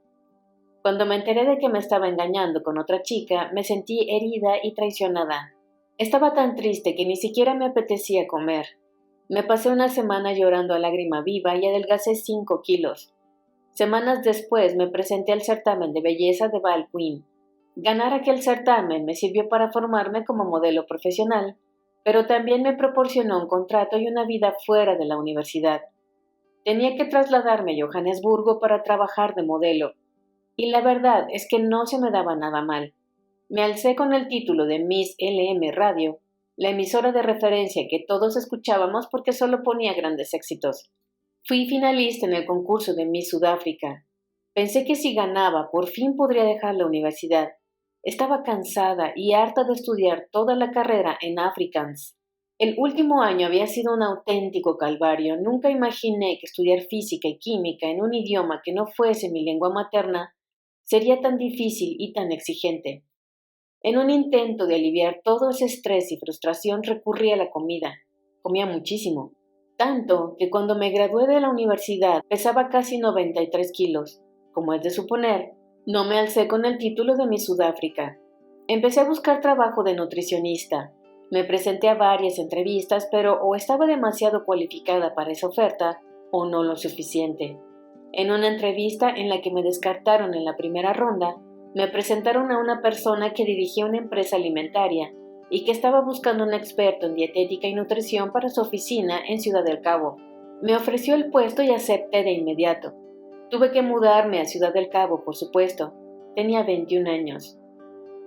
Cuando me enteré de que me estaba engañando con otra chica, me sentí herida y traicionada. Estaba tan triste que ni siquiera me apetecía comer. Me pasé una semana llorando a lágrima viva y adelgacé 5 kilos. Semanas después me presenté al certamen de belleza de Baldwin. Ganar aquel certamen me sirvió para formarme como modelo profesional, pero también me proporcionó un contrato y una vida fuera de la universidad. Tenía que trasladarme a Johannesburgo para trabajar de modelo, y la verdad es que no se me daba nada mal. Me alcé con el título de Miss LM Radio, la emisora de referencia que todos escuchábamos porque solo ponía grandes éxitos. Fui finalista en el concurso de Miss Sudáfrica. Pensé que si ganaba, por fin podría dejar la universidad. Estaba cansada y harta de estudiar toda la carrera en Afrikaans. El último año había sido un auténtico calvario. Nunca imaginé que estudiar física y química en un idioma que no fuese mi lengua materna sería tan difícil y tan exigente. En un intento de aliviar todo ese estrés y frustración recurrí a la comida. Comía muchísimo, tanto que cuando me gradué de la universidad pesaba casi 93 kilos. Como es de suponer, no me alcé con el título de Miss Sudáfrica. Empecé a buscar trabajo de nutricionista. Me presenté a varias entrevistas, pero o estaba demasiado cualificada para esa oferta o no lo suficiente. En una entrevista en la que me descartaron en la primera ronda, me presentaron a una persona que dirigía una empresa alimentaria y que estaba buscando un experto en dietética y nutrición para su oficina en Ciudad del Cabo. Me ofreció el puesto y acepté de inmediato. Tuve que mudarme a Ciudad del Cabo, por supuesto. Tenía 21 años.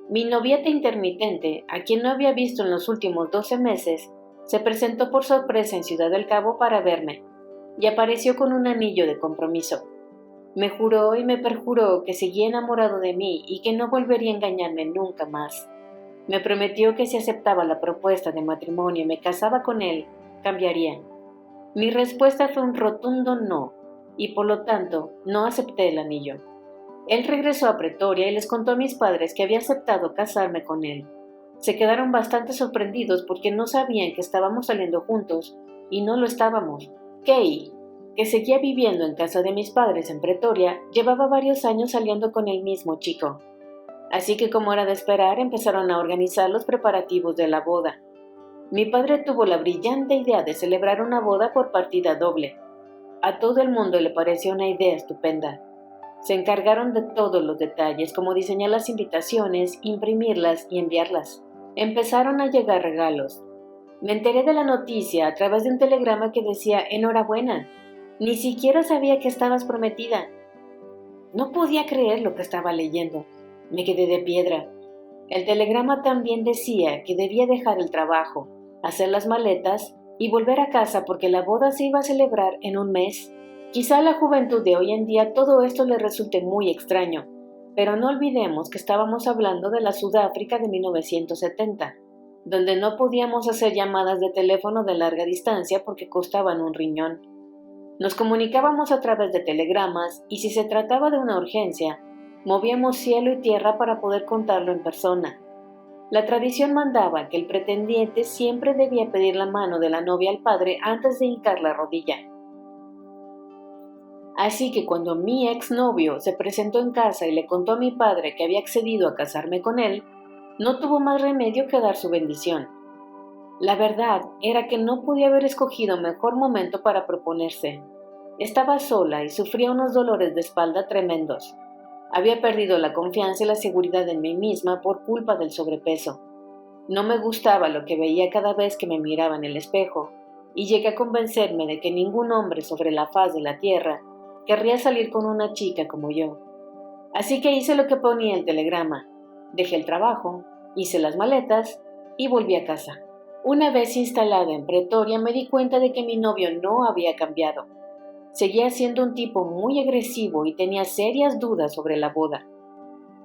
Mi novieta intermitente, a quien no había visto en los últimos 12 meses, se presentó por sorpresa en Ciudad del Cabo para verme y apareció con un anillo de compromiso. Me juró y me perjuró que seguía enamorado de mí y que no volvería a engañarme nunca más. Me prometió que si aceptaba la propuesta de matrimonio y me casaba con él, cambiaría. Mi respuesta fue un rotundo no, y por lo tanto no acepté el anillo. Él regresó a Pretoria y les contó a mis padres que había aceptado casarme con él. Se quedaron bastante sorprendidos porque no sabían que estábamos saliendo juntos, y no lo estábamos. Kay, que seguía viviendo en casa de mis padres en Pretoria, llevaba varios años saliendo con el mismo chico. Así que, como era de esperar, empezaron a organizar los preparativos de la boda. Mi padre tuvo la brillante idea de celebrar una boda por partida doble. A todo el mundo le pareció una idea estupenda. Se encargaron de todos los detalles, como diseñar las invitaciones, imprimirlas y enviarlas. Empezaron a llegar regalos. Me enteré de la noticia a través de un telegrama que decía «Enhorabuena». Ni siquiera sabía que estabas prometida. No podía creer lo que estaba leyendo. Me quedé de piedra. El telegrama también decía que debía dejar el trabajo, hacer las maletas y volver a casa porque la boda se iba a celebrar en un mes. Quizá a la juventud de hoy en día todo esto le resulte muy extraño, pero no olvidemos que estábamos hablando de la Sudáfrica de 1970, donde no podíamos hacer llamadas de teléfono de larga distancia porque costaban un riñón. Nos comunicábamos a través de telegramas y si se trataba de una urgencia, movíamos cielo y tierra para poder contarlo en persona. La tradición mandaba que el pretendiente siempre debía pedir la mano de la novia al padre antes de hincar la rodilla. Así que cuando mi exnovio se presentó en casa y le contó a mi padre que había accedido a casarme con él, no tuvo más remedio que dar su bendición. La verdad era que no podía haber escogido mejor momento para proponerse. Estaba sola y sufría unos dolores de espalda tremendos. Había perdido la confianza y la seguridad en mí misma por culpa del sobrepeso. No me gustaba lo que veía cada vez que me miraba en el espejo, y llegué a convencerme de que ningún hombre sobre la faz de la tierra querría salir con una chica como yo. Así que hice lo que ponía el telegrama. Dejé el trabajo, hice las maletas y volví a casa. Una vez instalada en Pretoria me di cuenta de que mi novio no había cambiado. Seguía siendo un tipo muy agresivo y tenía serias dudas sobre la boda.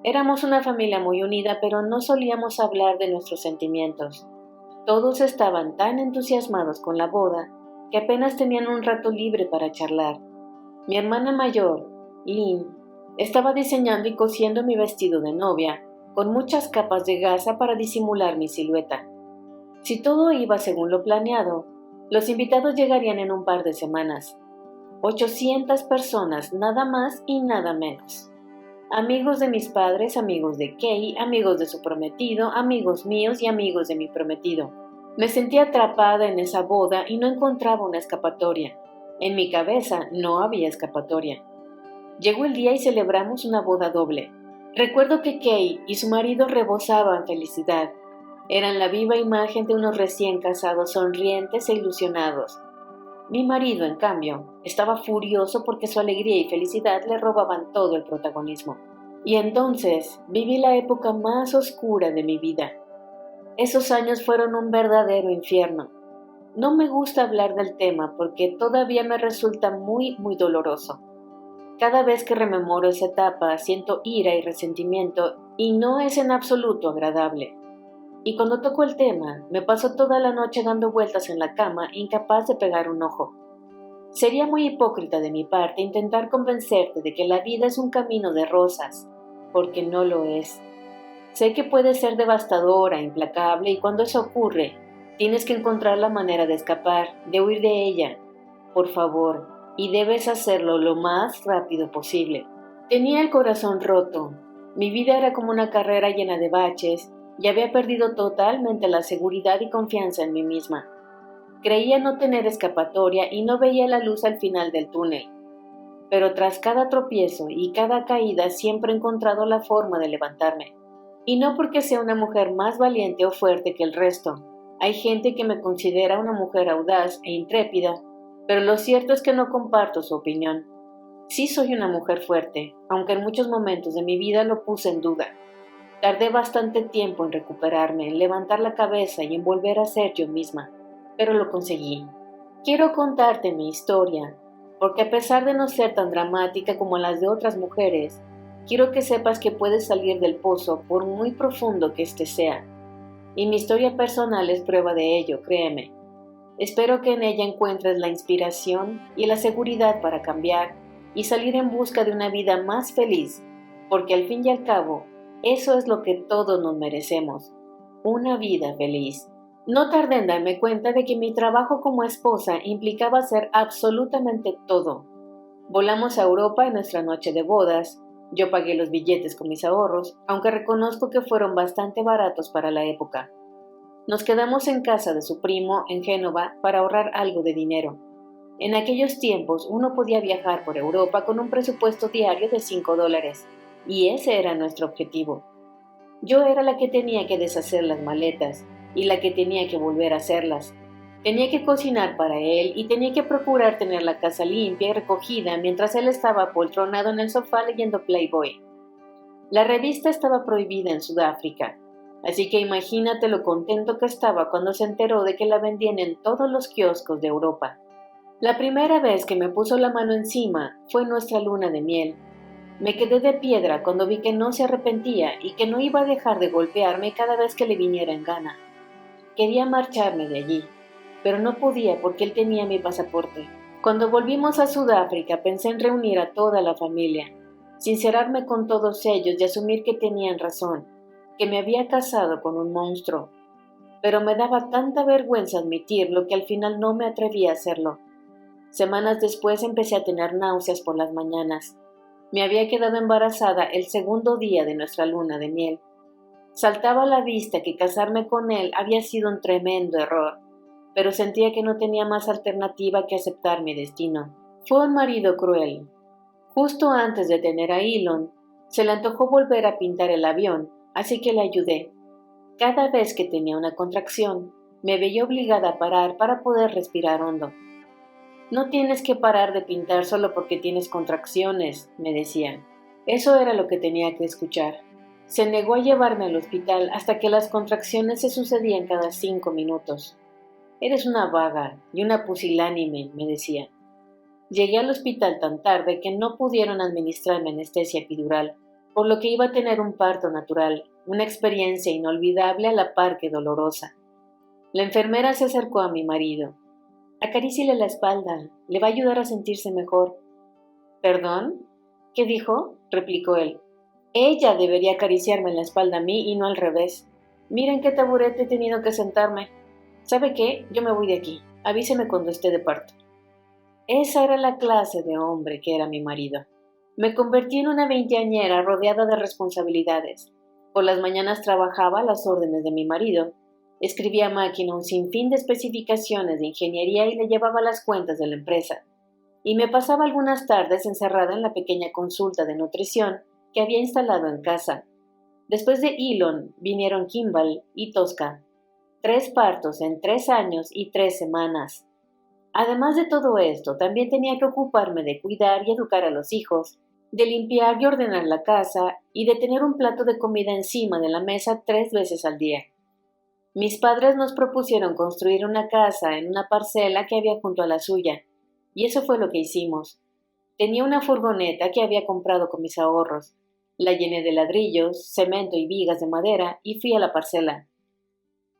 Éramos una familia muy unida, pero no solíamos hablar de nuestros sentimientos. Todos estaban tan entusiasmados con la boda que apenas tenían un rato libre para charlar. Mi hermana mayor, Lynn, estaba diseñando y cosiendo mi vestido de novia, con muchas capas de gasa para disimular mi silueta. Si todo iba según lo planeado, los invitados llegarían en un par de semanas. 800 personas, nada más y nada menos. Amigos de mis padres, amigos de Kay, amigos de su prometido, amigos míos y amigos de mi prometido. Me sentía atrapada en esa boda y no encontraba una escapatoria. En mi cabeza no había escapatoria. Llegó el día y celebramos una boda doble. Recuerdo que Kay y su marido rebosaban felicidad. Eran la viva imagen de unos recién casados sonrientes e ilusionados. Mi marido, en cambio, estaba furioso porque su alegría y felicidad le robaban todo el protagonismo. Y entonces viví la época más oscura de mi vida. Esos años fueron un verdadero infierno. No me gusta hablar del tema porque todavía me resulta muy doloroso. Cada vez que rememoro esa etapa siento ira y resentimiento y no es en absoluto agradable. Y cuando toco el tema, me paso toda la noche dando vueltas en la cama, incapaz de pegar un ojo. Sería muy hipócrita de mi parte intentar convencerte de que la vida es un camino de rosas, porque no lo es. Sé que puede ser devastadora, implacable, y cuando eso ocurre, tienes que encontrar la manera de escapar, de huir de ella. Por favor, y debes hacerlo lo más rápido posible. Tenía el corazón roto. Mi vida era como una carrera llena de baches y había perdido totalmente la seguridad y confianza en mí misma. Creía no tener escapatoria y no veía la luz al final del túnel. Pero tras cada tropiezo y cada caída siempre he encontrado la forma de levantarme. Y no porque sea una mujer más valiente o fuerte que el resto. Hay gente que me considera una mujer audaz e intrépida, pero lo cierto es que no comparto su opinión. Sí soy una mujer fuerte, aunque en muchos momentos de mi vida lo puse en duda. Tardé bastante tiempo en recuperarme, en levantar la cabeza y en volver a ser yo misma, pero lo conseguí. Quiero contarte mi historia, porque a pesar de no ser tan dramática como las de otras mujeres, quiero que sepas que puedes salir del pozo por muy profundo que éste sea. Y mi historia personal es prueba de ello, créeme. Espero que en ella encuentres la inspiración y la seguridad para cambiar y salir en busca de una vida más feliz, porque al fin y al cabo, eso es lo que todos nos merecemos, una vida feliz. No tardé en darme cuenta de que mi trabajo como esposa implicaba hacer absolutamente todo. Volamos a Europa en nuestra noche de bodas. Yo pagué los billetes con mis ahorros, aunque reconozco que fueron bastante baratos para la época. Nos quedamos en casa de su primo en Génova para ahorrar algo de dinero. En aquellos tiempos uno podía viajar por Europa con un presupuesto diario de $5, y ese era nuestro objetivo. Yo era la que tenía que deshacer las maletas y la que tenía que volver a hacerlas. Tenía que cocinar para él y tenía que procurar tener la casa limpia y recogida mientras él estaba apoltronado en el sofá leyendo Playboy. La revista estaba prohibida en Sudáfrica, así que imagínate lo contento que estaba cuando se enteró de que la vendían en todos los kioscos de Europa. La primera vez que me puso la mano encima fue en nuestra luna de miel. Me quedé de piedra cuando vi que no se arrepentía y que no iba a dejar de golpearme cada vez que le viniera en gana. Quería marcharme de allí, pero no podía porque él tenía mi pasaporte. Cuando volvimos a Sudáfrica pensé en reunir a toda la familia, sincerarme con todos ellos y asumir que tenían razón, que me había casado con un monstruo. Pero me daba tanta vergüenza admitirlo que al final no me atreví a hacerlo. Semanas después empecé a tener náuseas por las mañanas. Me había quedado embarazada el segundo día de nuestra luna de miel. Saltaba a la vista que casarme con él había sido un tremendo error, pero sentía que no tenía más alternativa que aceptar mi destino. Fue un marido cruel. Justo antes de tener a Elon, se le antojó volver a pintar el avión, así que le ayudé. Cada vez que tenía una contracción, me veía obligada a parar para poder respirar hondo. No tienes que parar de pintar solo porque tienes contracciones, me decían. Eso era lo que tenía que escuchar. Se negó a llevarme al hospital hasta que las contracciones se sucedían cada 5 minutos. Eres una vaga y una pusilánime, me decía. Llegué al hospital tan tarde que no pudieron administrarme anestesia epidural, por lo que iba a tener un parto natural, una experiencia inolvidable a la par que dolorosa. La enfermera se acercó a mi marido. Acaríciele la espalda, le va a ayudar a sentirse mejor. ¿Perdón? ¿Qué dijo?, replicó él. Ella debería acariciarme en la espalda a mí y no al revés. Mira en qué taburete he tenido que sentarme. ¿Sabe qué? Yo me voy de aquí. Avíseme cuando esté de parto. Esa era la clase de hombre que era mi marido. Me convertí en una veinteañera rodeada de responsabilidades. Por las mañanas trabajaba a las órdenes de mi marido. Escribía a máquina un sinfín de especificaciones de ingeniería y le llevaba las cuentas de la empresa. Y me pasaba algunas tardes encerrada en la pequeña consulta de nutrición que había instalado en casa. Después de Elon vinieron Kimball y Tosca. 3 partos en 3 años y 3 semanas. Además de todo esto, también tenía que ocuparme de cuidar y educar a los hijos, de limpiar y ordenar la casa y de tener un plato de comida encima de la mesa 3 veces al día. Mis padres nos propusieron construir una casa en una parcela que había junto a la suya, y eso fue lo que hicimos. Tenía una furgoneta que había comprado con mis ahorros. La llené de ladrillos, cemento y vigas de madera y fui a la parcela.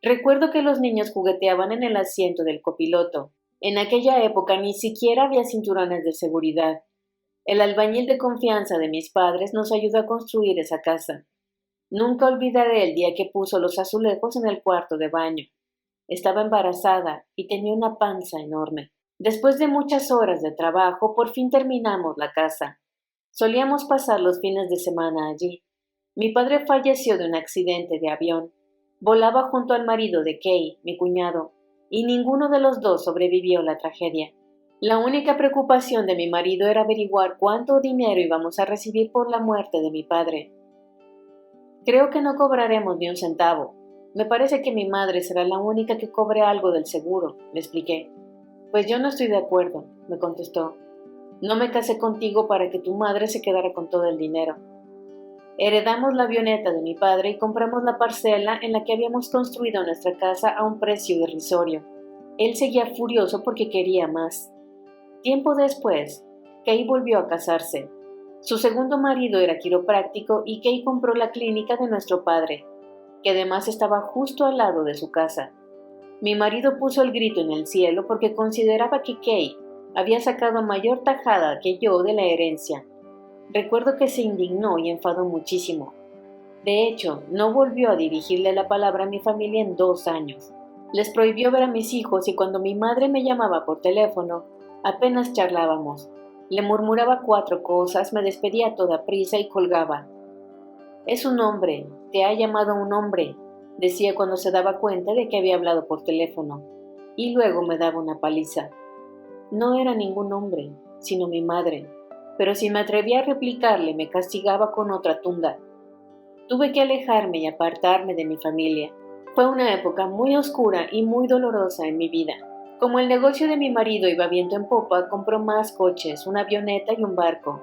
Recuerdo que los niños jugueteaban en el asiento del copiloto. En aquella época ni siquiera había cinturones de seguridad. El albañil de confianza de mis padres nos ayudó a construir esa casa. Nunca olvidaré el día que puso los azulejos en el cuarto de baño. Estaba embarazada y tenía una panza enorme. Después de muchas horas de trabajo, por fin terminamos la casa. Solíamos pasar los fines de semana allí. Mi padre falleció de un accidente de avión. Volaba junto al marido de Kay, mi cuñado, y ninguno de los dos sobrevivió a la tragedia. La única preocupación de mi marido era averiguar cuánto dinero íbamos a recibir por la muerte de mi padre. Creo que no cobraremos ni un centavo. Me parece que mi madre será la única que cobre algo del seguro, le expliqué. Pues yo no estoy de acuerdo, me contestó. No me casé contigo para que tu madre se quedara con todo el dinero. Heredamos la avioneta de mi padre y compramos la parcela en la que habíamos construido nuestra casa a un precio irrisorio. Él seguía furioso porque quería más. Tiempo después, Kay volvió a casarse. Su segundo marido era quiropráctico y Kay compró la clínica de nuestro padre, que además estaba justo al lado de su casa. Mi marido puso el grito en el cielo porque consideraba que Kay había sacado mayor tajada que yo de la herencia. Recuerdo que se indignó y enfadó muchísimo. De hecho, no volvió a dirigirle la palabra a mi familia en 2 años. Les prohibió ver a mis hijos y cuando mi madre me llamaba por teléfono, apenas charlábamos. Le murmuraba 4 cosas, me despedía a toda prisa y colgaba. Es un hombre, te ha llamado un hombre, decía cuando se daba cuenta de que había hablado por teléfono, y luego me daba una paliza. No era ningún hombre, sino mi madre, pero si me atrevía a replicarle me castigaba con otra tunda. Tuve que alejarme y apartarme de mi familia. Fue una época muy oscura y muy dolorosa en mi vida. Como el negocio de mi marido iba viento en popa, compró más coches, una avioneta y un barco.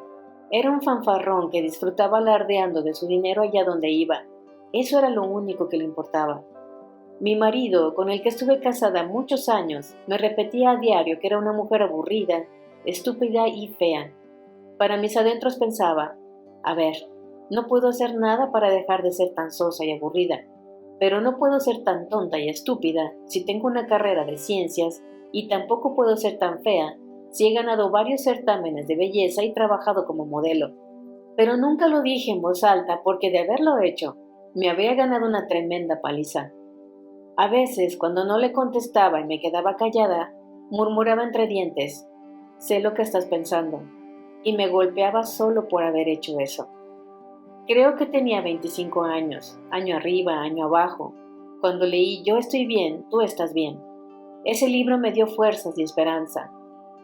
Era un fanfarrón que disfrutaba alardeando de su dinero allá donde iba. Eso era lo único que le importaba. Mi marido, con el que estuve casada muchos años, me repetía a diario que era una mujer aburrida, estúpida y fea. Para mis adentros pensaba, a ver, no puedo hacer nada para dejar de ser tan sosa y aburrida, pero no puedo ser tan tonta y estúpida si tengo una carrera de ciencias y tampoco puedo ser tan fea si he ganado varios certámenes de belleza y trabajado como modelo. Pero nunca lo dije en voz alta porque de haberlo hecho, me habría ganado una tremenda paliza. A veces, cuando no le contestaba y me quedaba callada, murmuraba entre dientes, sé lo que estás pensando, y me golpeaba solo por haber hecho eso. Creo que tenía 25 años, año arriba, año abajo, cuando leí Yo estoy bien, tú estás bien. Ese libro me dio fuerzas y esperanza.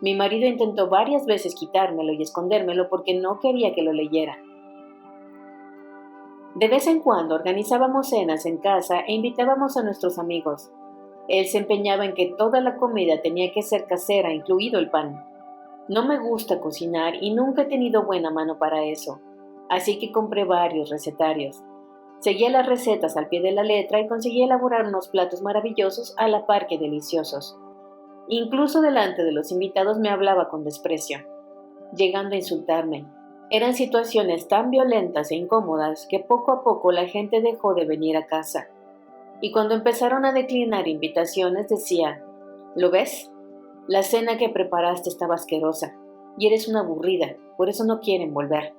Mi marido intentó varias veces quitármelo y escondérmelo porque no quería que lo leyera. De vez en cuando organizábamos cenas en casa e invitábamos a nuestros amigos. Él se empeñaba en que toda la comida tenía que ser casera, incluido el pan. No me gusta cocinar y nunca he tenido buena mano para eso, así que compré varios recetarios. Seguía las recetas al pie de la letra y conseguí elaborar unos platos maravillosos a la par que deliciosos. Incluso delante de los invitados me hablaba con desprecio, llegando a insultarme. Eran situaciones tan violentas e incómodas que poco a poco la gente dejó de venir a casa. Y cuando empezaron a declinar invitaciones decía, ¿lo ves? La cena que preparaste estaba asquerosa y eres una aburrida, por eso no quieren volver.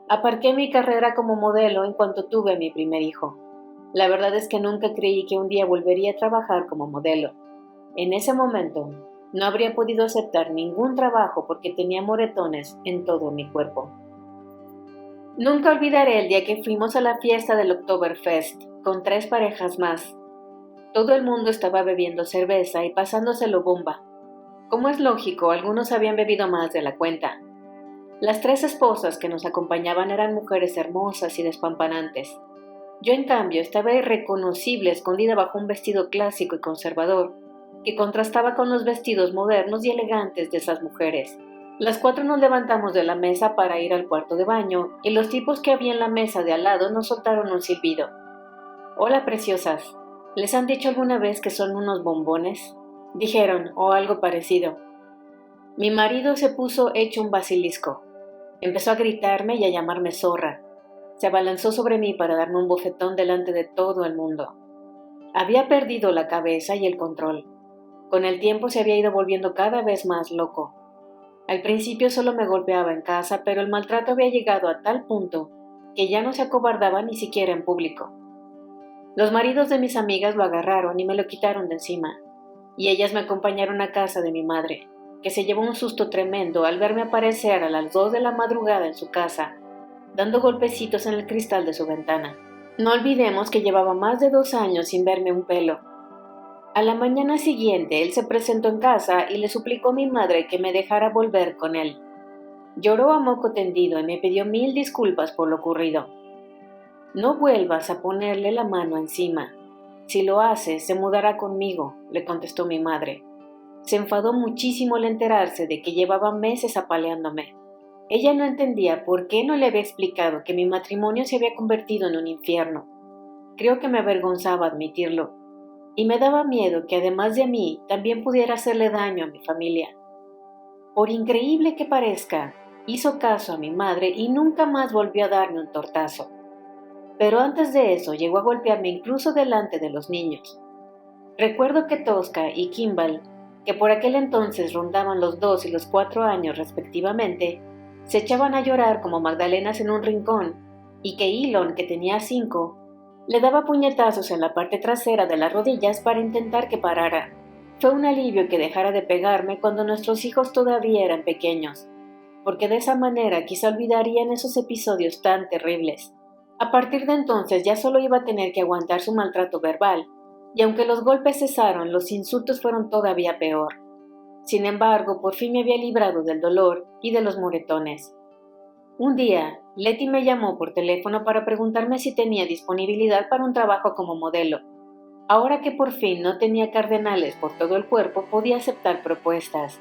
Aparqué mi carrera como modelo en cuanto tuve a mi primer hijo. La verdad es que nunca creí que un día volvería a trabajar como modelo. En ese momento, No habría podido aceptar ningún trabajo porque tenía moretones en todo mi cuerpo. Nunca olvidaré el día que fuimos a la fiesta del Oktoberfest con 3 parejas más. Todo el mundo estaba bebiendo cerveza y pasándoselo bomba. Como es lógico, algunos habían bebido más de la cuenta. Las 3 esposas que nos acompañaban eran mujeres hermosas y despampanantes. Yo, en cambio, estaba irreconocible escondida bajo un vestido clásico y conservador, que contrastaba con los vestidos modernos y elegantes de esas mujeres. Las 4 nos levantamos de la mesa para ir al cuarto de baño, y los tipos que había en la mesa de al lado nos soltaron un silbido. «Hola, preciosas. ¿Les han dicho alguna vez que son unos bombones?», dijeron, o algo parecido. Mi marido se puso hecho un basilisco. Empezó a gritarme y a llamarme zorra. Se abalanzó sobre mí para darme un bofetón delante de todo el mundo. Había perdido la cabeza y el control. Con el tiempo se había ido volviendo cada vez más loco. Al principio solo me golpeaba en casa, pero el maltrato había llegado a tal punto que ya no se acobardaba ni siquiera en público. Los maridos de mis amigas lo agarraron y me lo quitaron de encima, y ellas me acompañaron a casa de mi madre, que se llevó un susto tremendo al verme aparecer a las 2 de la madrugada en su casa, dando golpecitos en el cristal de su ventana. No olvidemos que llevaba más de 2 años sin verme un pelo. A la mañana siguiente, él se presentó en casa y le suplicó a mi madre que me dejara volver con él. Lloró a moco tendido y me pidió 1000 disculpas por lo ocurrido. «No vuelvas a ponerle la mano encima. Si lo haces, se mudará conmigo», le contestó mi madre. Se enfadó muchísimo al enterarse de que llevaba meses apaleándome. Ella no entendía por qué no le había explicado que mi matrimonio se había convertido en un infierno. Creo que me avergonzaba admitirlo, y me daba miedo que además de a mí también pudiera hacerle daño a mi familia. Por increíble que parezca, hizo caso a mi madre y nunca más volvió a darme un tortazo. Pero antes de eso llegó a golpearme incluso delante de los niños. Recuerdo que Tosca y Kimball, que por aquel entonces rondaban los 2 y los 4 años respectivamente, se echaban a llorar como magdalenas en un rincón, y que Elon, que tenía 5, le daba puñetazos en la parte trasera de las rodillas para intentar que parara. Fue un alivio que dejara de pegarme cuando nuestros hijos todavía eran pequeños, porque de esa manera quizá olvidarían esos episodios tan terribles. A partir de entonces ya solo iba a tener que aguantar su maltrato verbal, y aunque los golpes cesaron, los insultos fueron todavía peor. Sin embargo, por fin me había librado del dolor y de los moretones. Un día, Letty me llamó por teléfono para preguntarme si tenía disponibilidad para un trabajo como modelo. Ahora que por fin no tenía cardenales por todo el cuerpo, podía aceptar propuestas.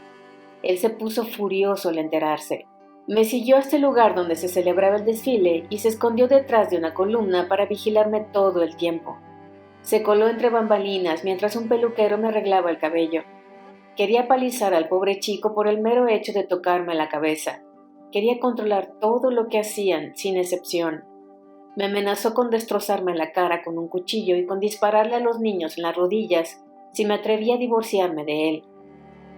Él se puso furioso al enterarse. Me siguió hasta el lugar donde se celebraba el desfile y se escondió detrás de una columna para vigilarme todo el tiempo. Se coló entre bambalinas mientras un peluquero me arreglaba el cabello. Quería palizar al pobre chico por el mero hecho de tocarme la cabeza. Quería controlar todo lo que hacían, sin excepción. Me amenazó con destrozarme la cara con un cuchillo y con dispararle a los niños en las rodillas si me atrevía a divorciarme de él.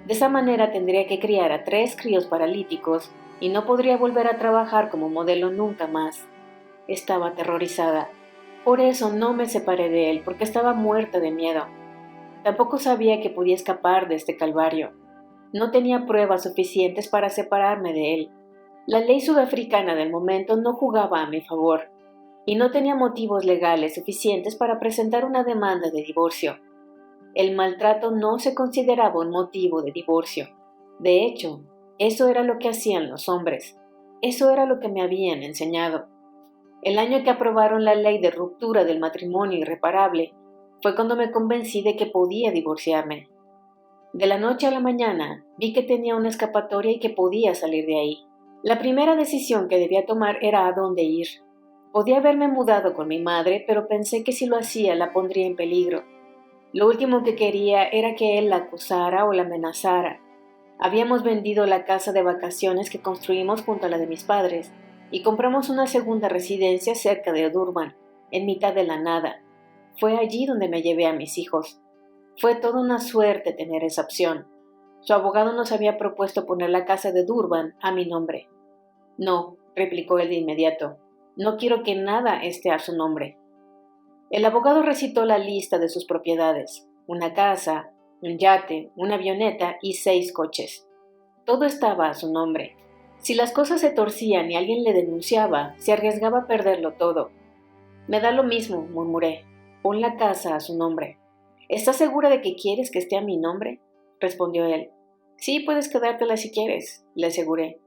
De esa manera tendría que criar a 3 críos paralíticos y no podría volver a trabajar como modelo nunca más. Estaba aterrorizada. Por eso no me separé de él, porque estaba muerta de miedo. Tampoco sabía que podía escapar de este calvario. No tenía pruebas suficientes para separarme de él. La ley sudafricana del momento no jugaba a mi favor, y no tenía motivos legales suficientes para presentar una demanda de divorcio. El maltrato no se consideraba un motivo de divorcio. De hecho, eso era lo que hacían los hombres. Eso era lo que me habían enseñado. El año que aprobaron la ley de ruptura del matrimonio irreparable fue cuando me convencí de que podía divorciarme. De la noche a la mañana vi que tenía una escapatoria y que podía salir de ahí. La primera decisión que debía tomar era a dónde ir. Podía haberme mudado con mi madre, pero pensé que si lo hacía la pondría en peligro. Lo último que quería era que él la acusara o la amenazara. Habíamos vendido la casa de vacaciones que construimos junto a la de mis padres y compramos una segunda residencia cerca de Durban, en mitad de la nada. Fue allí donde me llevé a mis hijos. Fue toda una suerte tener esa opción. Su abogado nos había propuesto poner la casa de Durban a mi nombre. «No», replicó él de inmediato, «no quiero que nada esté a su nombre». El abogado recitó la lista de sus propiedades: una casa, un yate, una avioneta y 6 coches. Todo estaba a su nombre. Si las cosas se torcían y alguien le denunciaba, se arriesgaba a perderlo todo. Me da lo mismo, murmuré. Pon la casa a su nombre. ¿Estás segura de que quieres que esté a mi nombre? Respondió él. Sí, puedes quedártela si quieres, le aseguré.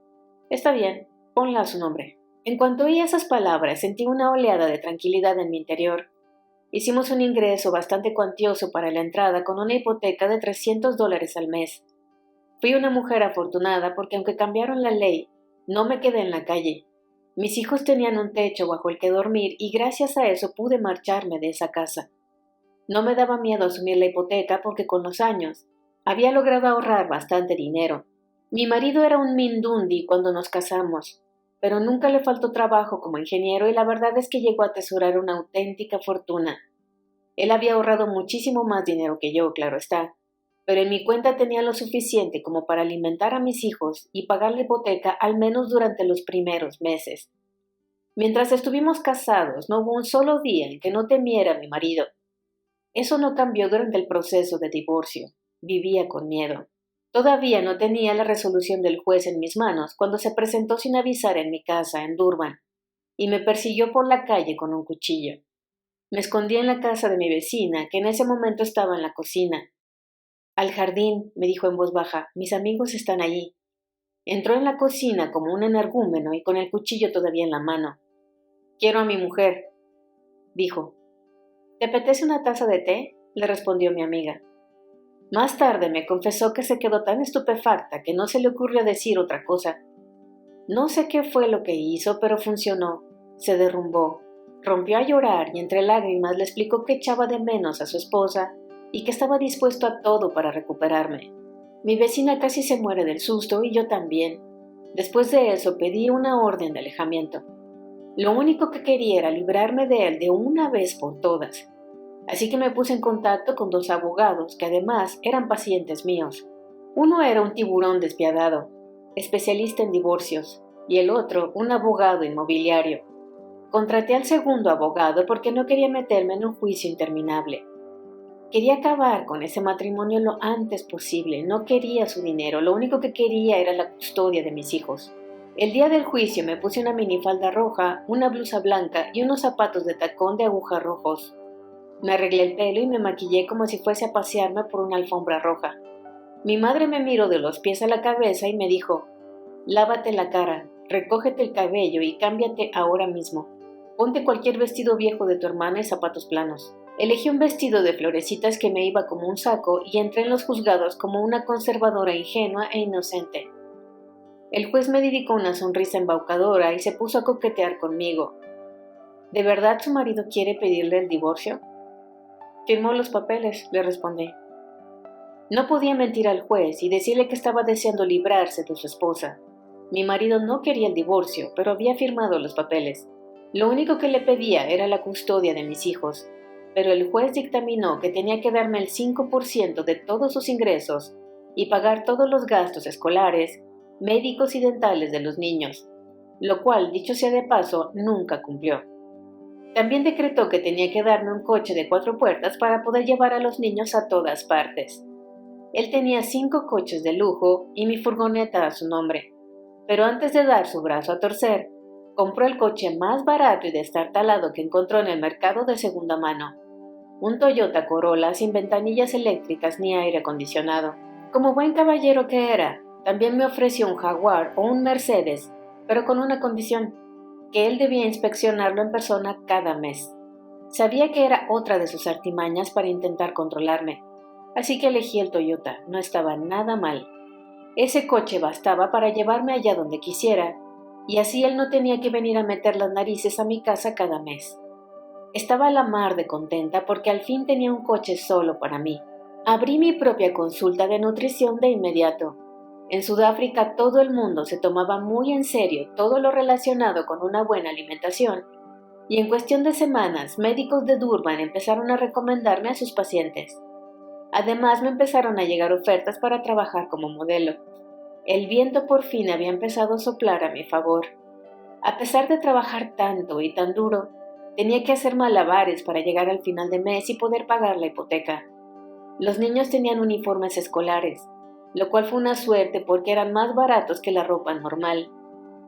Está bien, ponla a su nombre. En cuanto oí esas palabras, sentí una oleada de tranquilidad en mi interior. Hicimos un ingreso bastante cuantioso para la entrada con una hipoteca de $300 al mes. Fui una mujer afortunada porque aunque cambiaron la ley, no me quedé en la calle. Mis hijos tenían un techo bajo el que dormir y gracias a eso pude marcharme de esa casa. No me daba miedo asumir la hipoteca porque con los años había logrado ahorrar bastante dinero. Mi marido era un mindundi cuando nos casamos, pero nunca le faltó trabajo como ingeniero y la verdad es que llegó a atesorar una auténtica fortuna. Él había ahorrado muchísimo más dinero que yo, claro está, pero en mi cuenta tenía lo suficiente como para alimentar a mis hijos y pagar la hipoteca al menos durante los primeros meses. Mientras estuvimos casados, no hubo un solo día en que no temiera a mi marido. Eso no cambió durante el proceso de divorcio. Vivía con miedo. Todavía no tenía la resolución del juez en mis manos cuando se presentó sin avisar en mi casa, en Durban, y me persiguió por la calle con un cuchillo. Me escondí en la casa de mi vecina, que en ese momento estaba en la cocina. Al jardín, me dijo en voz baja, mis amigos están allí. Entró en la cocina como un energúmeno y con el cuchillo todavía en la mano. Quiero a mi mujer, dijo. ¿Te apetece una taza de té? Le respondió mi amiga. Más tarde me confesó que se quedó tan estupefacta que no se le ocurrió decir otra cosa. No sé qué fue lo que hizo, pero funcionó. Se derrumbó. Rompió a llorar y entre lágrimas le explicó que echaba de menos a su esposa y que estaba dispuesto a todo para recuperarme. Mi vecina casi se muere del susto y yo también. Después de eso pedí una orden de alejamiento. Lo único que quería era librarme de él de una vez por todas. Así que me puse en contacto con 2 abogados que además eran pacientes míos. Uno era un tiburón despiadado, especialista en divorcios, y el otro un abogado inmobiliario. Contraté al segundo abogado porque no quería meterme en un juicio interminable. Quería acabar con ese matrimonio lo antes posible, no quería su dinero, lo único que quería era la custodia de mis hijos. El día del juicio me puse una minifalda roja, una blusa blanca y unos zapatos de tacón de aguja rojos. Me arreglé el pelo y me maquillé como si fuese a pasearme por una alfombra roja. Mi madre me miró de los pies a la cabeza y me dijo, lávate la cara, recógete el cabello y cámbiate ahora mismo. Ponte cualquier vestido viejo de tu hermana y zapatos planos. Elegí un vestido de florecitas que me iba como un saco y entré en los juzgados como una conservadora ingenua e inocente. El juez me dedicó una sonrisa embaucadora y se puso a coquetear conmigo. ¿De verdad su marido quiere pedirle el divorcio? Firmó los papeles, le respondí. No podía mentir al juez y decirle que estaba deseando librarse de su esposa. Mi marido no quería el divorcio, pero había firmado los papeles. Lo único que le pedía era la custodia de mis hijos, pero el juez dictaminó que tenía que darme el 5% de todos sus ingresos y pagar todos los gastos escolares, médicos y dentales de los niños, lo cual, dicho sea de paso, nunca cumplió. También decretó que tenía que darme un coche de 4 puertas para poder llevar a los niños a todas partes. Él tenía 5 coches de lujo y mi furgoneta a su nombre, pero antes de dar su brazo a torcer, compró el coche más barato y destartalado que encontró en el mercado de segunda mano. Un Toyota Corolla sin ventanillas eléctricas ni aire acondicionado. Como buen caballero que era, también me ofreció un Jaguar o un Mercedes, pero con una condición, que él debía inspeccionarlo en persona cada mes. Sabía que era otra de sus artimañas para intentar controlarme, así que elegí el Toyota, no estaba nada mal. Ese coche bastaba para llevarme allá donde quisiera, y así él no tenía que venir a meter las narices a mi casa cada mes. Estaba a la mar de contenta porque al fin tenía un coche solo para mí. Abrí mi propia consulta de nutrición de inmediato. En Sudáfrica todo el mundo se tomaba muy en serio todo lo relacionado con una buena alimentación, y en cuestión de semanas médicos de Durban empezaron a recomendarme a sus pacientes. Además me empezaron a llegar ofertas para trabajar como modelo. El viento por fin había empezado a soplar a mi favor. A pesar de trabajar tanto y tan duro, tenía que hacer malabares para llegar al final de mes y poder pagar la hipoteca. Los niños tenían uniformes escolares, lo cual fue una suerte porque eran más baratos que la ropa normal.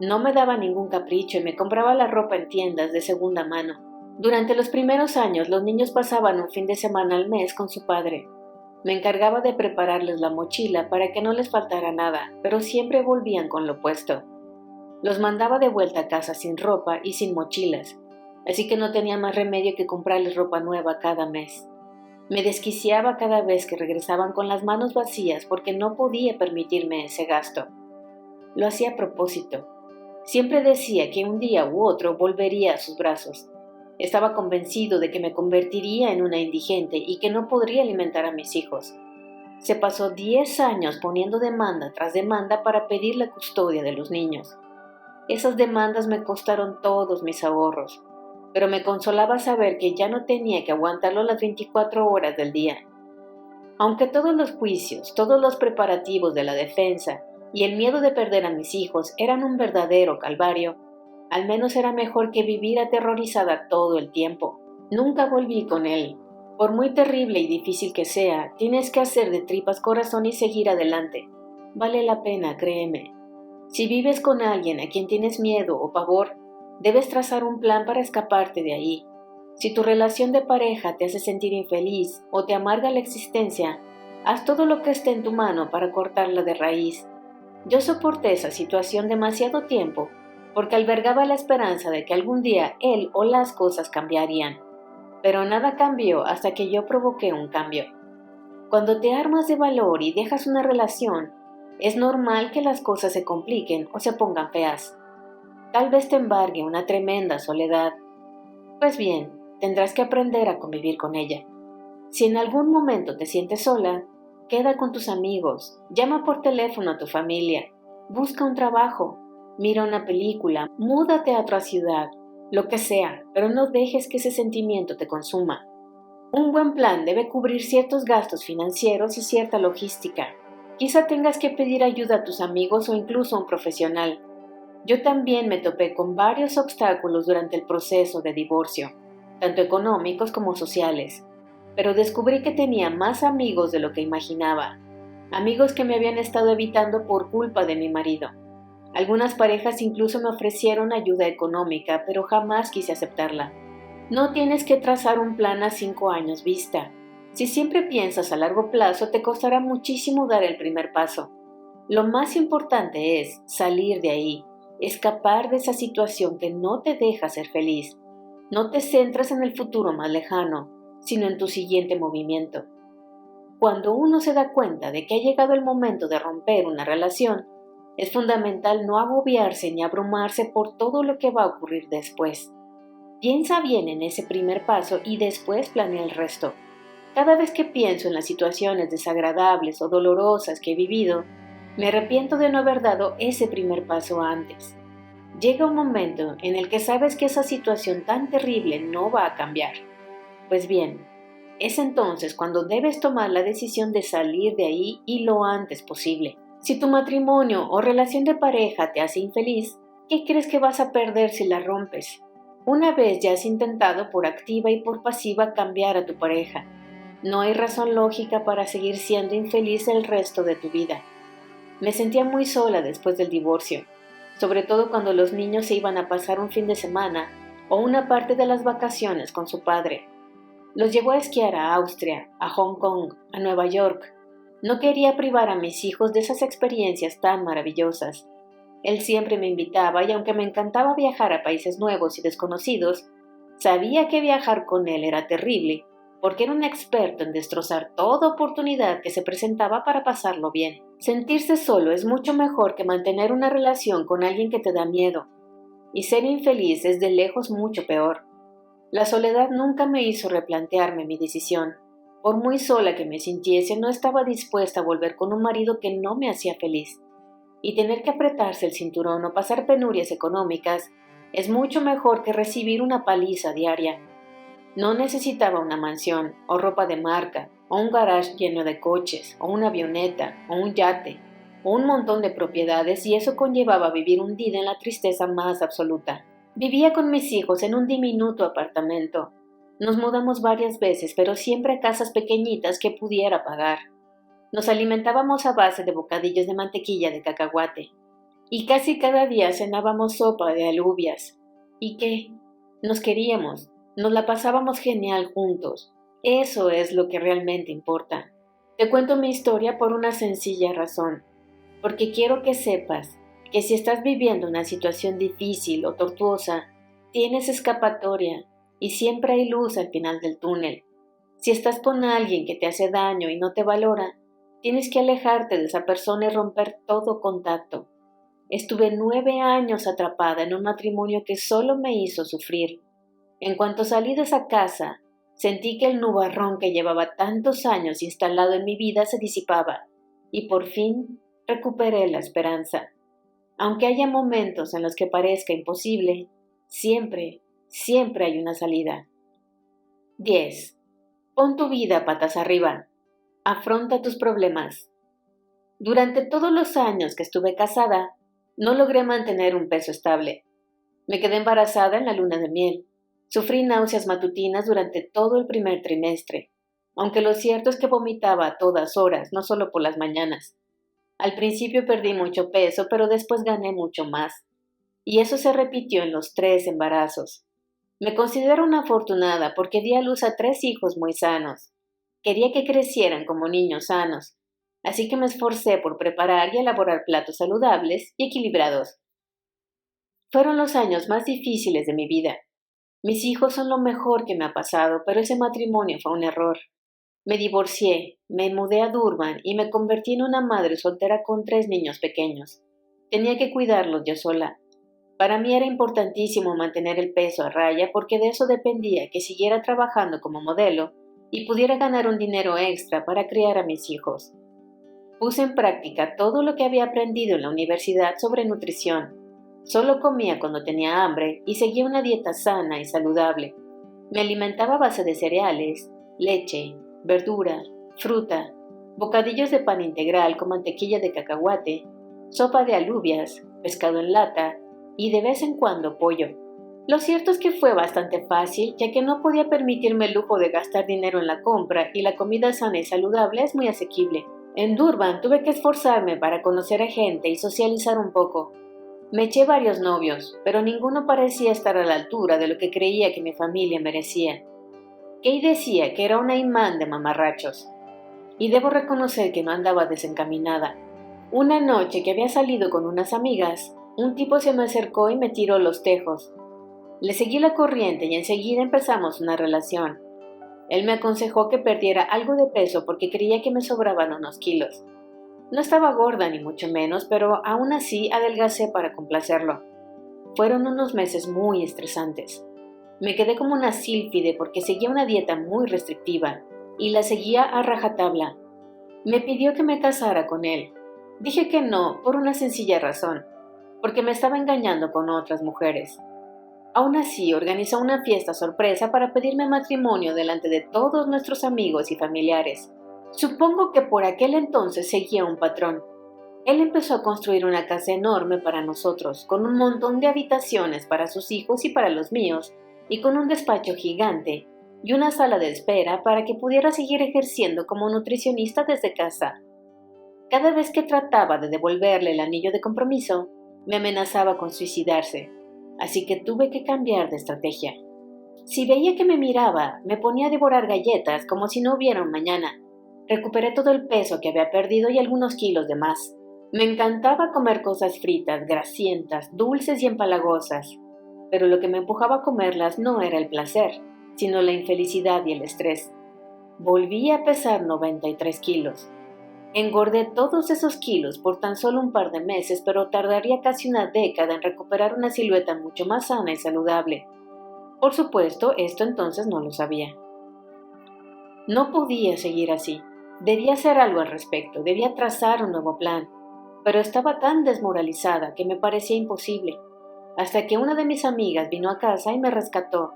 No me daba ningún capricho y me compraba la ropa en tiendas de segunda mano. Durante los primeros años, los niños pasaban un fin de semana al mes con su padre. Me encargaba de prepararles la mochila para que no les faltara nada, pero siempre volvían con lo opuesto. Los mandaba de vuelta a casa sin ropa y sin mochilas, así que no tenía más remedio que comprarles ropa nueva cada mes. Me desquiciaba cada vez que regresaban con las manos vacías porque no podía permitirme ese gasto. Lo hacía a propósito. Siempre decía que un día u otro volvería a sus brazos. Estaba convencido de que me convertiría en una indigente y que no podría alimentar a mis hijos. Se pasó 10 años poniendo demanda tras demanda para pedir la custodia de los niños. Esas demandas me costaron todos mis ahorros, pero me consolaba saber que ya no tenía que aguantarlo las 24 horas del día. Aunque todos los juicios, todos los preparativos de la defensa y el miedo de perder a mis hijos eran un verdadero calvario, al menos era mejor que vivir aterrorizada todo el tiempo. Nunca volví con él. Por muy terrible y difícil que sea, tienes que hacer de tripas corazón y seguir adelante. Vale la pena, créeme. Si vives con alguien a quien tienes miedo o pavor, debes trazar un plan para escaparte de ahí. Si tu relación de pareja te hace sentir infeliz o te amarga la existencia, haz todo lo que esté en tu mano para cortarla de raíz. Yo soporté esa situación demasiado tiempo porque albergaba la esperanza de que algún día él o las cosas cambiarían. Pero nada cambió hasta que yo provoqué un cambio. Cuando te armas de valor y dejas una relación, es normal que las cosas se compliquen o se pongan feas. Tal vez te embargue una tremenda soledad. Pues bien, tendrás que aprender a convivir con ella. Si en algún momento te sientes sola, queda con tus amigos, llama por teléfono a tu familia, busca un trabajo, mira una película, múdate a otra ciudad, lo que sea, pero no dejes que ese sentimiento te consuma. Un buen plan debe cubrir ciertos gastos financieros y cierta logística. Quizá tengas que pedir ayuda a tus amigos o incluso a un profesional. Yo también me topé con varios obstáculos durante el proceso de divorcio, tanto económicos como sociales, pero descubrí que tenía más amigos de lo que imaginaba, amigos que me habían estado evitando por culpa de mi marido. Algunas parejas incluso me ofrecieron ayuda económica, pero jamás quise aceptarla. No tienes que trazar un plan a 5 años vista. Si siempre piensas a largo plazo, te costará muchísimo dar el primer paso. Lo más importante es salir de ahí, escapar de esa situación que no te deja ser feliz. No te centres en el futuro más lejano, sino en tu siguiente movimiento. Cuando uno se da cuenta de que ha llegado el momento de romper una relación, es fundamental no agobiarse ni abrumarse por todo lo que va a ocurrir después. Piensa bien en ese primer paso y después planea el resto. Cada vez que pienso en las situaciones desagradables o dolorosas que he vivido, me arrepiento de no haber dado ese primer paso antes. Llega un momento en el que sabes que esa situación tan terrible no va a cambiar. Pues bien, es entonces cuando debes tomar la decisión de salir de ahí y lo antes posible. Si tu matrimonio o relación de pareja te hace infeliz, ¿qué crees que vas a perder si la rompes? Una vez ya has intentado por activa y por pasiva cambiar a tu pareja, no hay razón lógica para seguir siendo infeliz el resto de tu vida. Me sentía muy sola después del divorcio, sobre todo cuando los niños se iban a pasar un fin de semana o una parte de las vacaciones con su padre. Los llevó a esquiar a Austria, a Hong Kong, a Nueva York. No quería privar a mis hijos de esas experiencias tan maravillosas. Él siempre me invitaba y aunque me encantaba viajar a países nuevos y desconocidos, sabía que viajar con él era terrible, porque era un experto en destrozar toda oportunidad que se presentaba para pasarlo bien. Sentirse solo es mucho mejor que mantener una relación con alguien que te da miedo, y ser infeliz es de lejos mucho peor. La soledad nunca me hizo replantearme mi decisión. Por muy sola que me sintiese, no estaba dispuesta a volver con un marido que no me hacía feliz. Y tener que apretarse el cinturón o pasar penurias económicas es mucho mejor que recibir una paliza diaria. No necesitaba una mansión, o ropa de marca, o un garage lleno de coches, o una avioneta, o un yate, o un montón de propiedades, y eso conllevaba vivir hundida en la tristeza más absoluta. Vivía con mis hijos en un diminuto apartamento. Nos mudamos varias veces, pero siempre a casas pequeñitas que pudiera pagar. Nos alimentábamos a base de bocadillos de mantequilla de cacahuate. Y casi cada día cenábamos sopa de alubias. ¿Y qué? Nos queríamos, nos la pasábamos genial juntos. Eso es lo que realmente importa. Te cuento mi historia por una sencilla razón, porque quiero que sepas que si estás viviendo una situación difícil o tortuosa, tienes escapatoria y siempre hay luz al final del túnel. Si estás con alguien que te hace daño y no te valora, tienes que alejarte de esa persona y romper todo contacto. Estuve 9 años atrapada en un matrimonio que solo me hizo sufrir. En cuanto salí de esa casa, sentí que el nubarrón que llevaba tantos años instalado en mi vida se disipaba y por fin recuperé la esperanza. Aunque haya momentos en los que parezca imposible, siempre, siempre hay una salida. 10. Pon tu vida patas arriba. Afronta tus problemas. Durante todos los años que estuve casada, no logré mantener un peso estable. Me quedé embarazada en la luna de miel. Sufrí náuseas matutinas durante todo el primer trimestre, aunque lo cierto es que vomitaba a todas horas, no solo por las mañanas. Al principio perdí mucho peso, pero después gané mucho más. Y eso se repitió en los 3 embarazos. Me considero una afortunada porque di a luz a 3 hijos muy sanos. Quería que crecieran como niños sanos, así que me esforcé por preparar y elaborar platos saludables y equilibrados. Fueron los años más difíciles de mi vida. Mis hijos son lo mejor que me ha pasado, pero ese matrimonio fue un error. Me divorcié, me mudé a Durban y me convertí en una madre soltera con 3 niños pequeños. Tenía que cuidarlos yo sola. Para mí era importantísimo mantener el peso a raya porque de eso dependía que siguiera trabajando como modelo y pudiera ganar un dinero extra para criar a mis hijos. Puse en práctica todo lo que había aprendido en la universidad sobre nutrición. Solo comía cuando tenía hambre y seguía una dieta sana y saludable. Me alimentaba a base de cereales, leche, verdura, fruta, bocadillos de pan integral con mantequilla de cacahuate, sopa de alubias, pescado en lata y de vez en cuando pollo. Lo cierto es que fue bastante fácil, ya que no podía permitirme el lujo de gastar dinero en la compra y la comida sana y saludable es muy asequible. En Durban tuve que esforzarme para conocer a gente y socializar un poco. Me eché varios novios, pero ninguno parecía estar a la altura de lo que creía que mi familia merecía. Kay decía que era una imán de mamarrachos, y debo reconocer que no andaba desencaminada. Una noche que había salido con unas amigas, un tipo se me acercó y me tiró los tejos. Le seguí la corriente y enseguida empezamos una relación. Él me aconsejó que perdiera algo de peso porque creía que me sobraban unos kilos. No estaba gorda ni mucho menos, pero aún así adelgacé para complacerlo. Fueron unos meses muy estresantes. Me quedé como una sílfide porque seguía una dieta muy restrictiva y la seguía a rajatabla. Me pidió que me casara con él. Dije que no por una sencilla razón, porque me estaba engañando con otras mujeres. Aún así, organizó una fiesta sorpresa para pedirme matrimonio delante de todos nuestros amigos y familiares. Supongo que por aquel entonces seguía un patrón. Él empezó a construir una casa enorme para nosotros, con un montón de habitaciones para sus hijos y para los míos, y con un despacho gigante y una sala de espera para que pudiera seguir ejerciendo como nutricionista desde casa. Cada vez que trataba de devolverle el anillo de compromiso, me amenazaba con suicidarse. Así que tuve que cambiar de estrategia. Si veía que me miraba, me ponía a devorar galletas como si no hubiera un mañana. Recuperé todo el peso que había perdido y algunos kilos de más. Me encantaba comer cosas fritas, grasientas, dulces y empalagosas. Pero lo que me empujaba a comerlas no era el placer, sino la infelicidad y el estrés. Volví a pesar 93 kilos. Engordé todos esos kilos por tan solo un par de meses, pero tardaría casi una década en recuperar una silueta mucho más sana y saludable. Por supuesto, esto entonces no lo sabía. No podía seguir así. Debía hacer algo al respecto, debía trazar un nuevo plan, pero estaba tan desmoralizada que me parecía imposible, hasta que una de mis amigas vino a casa y me rescató.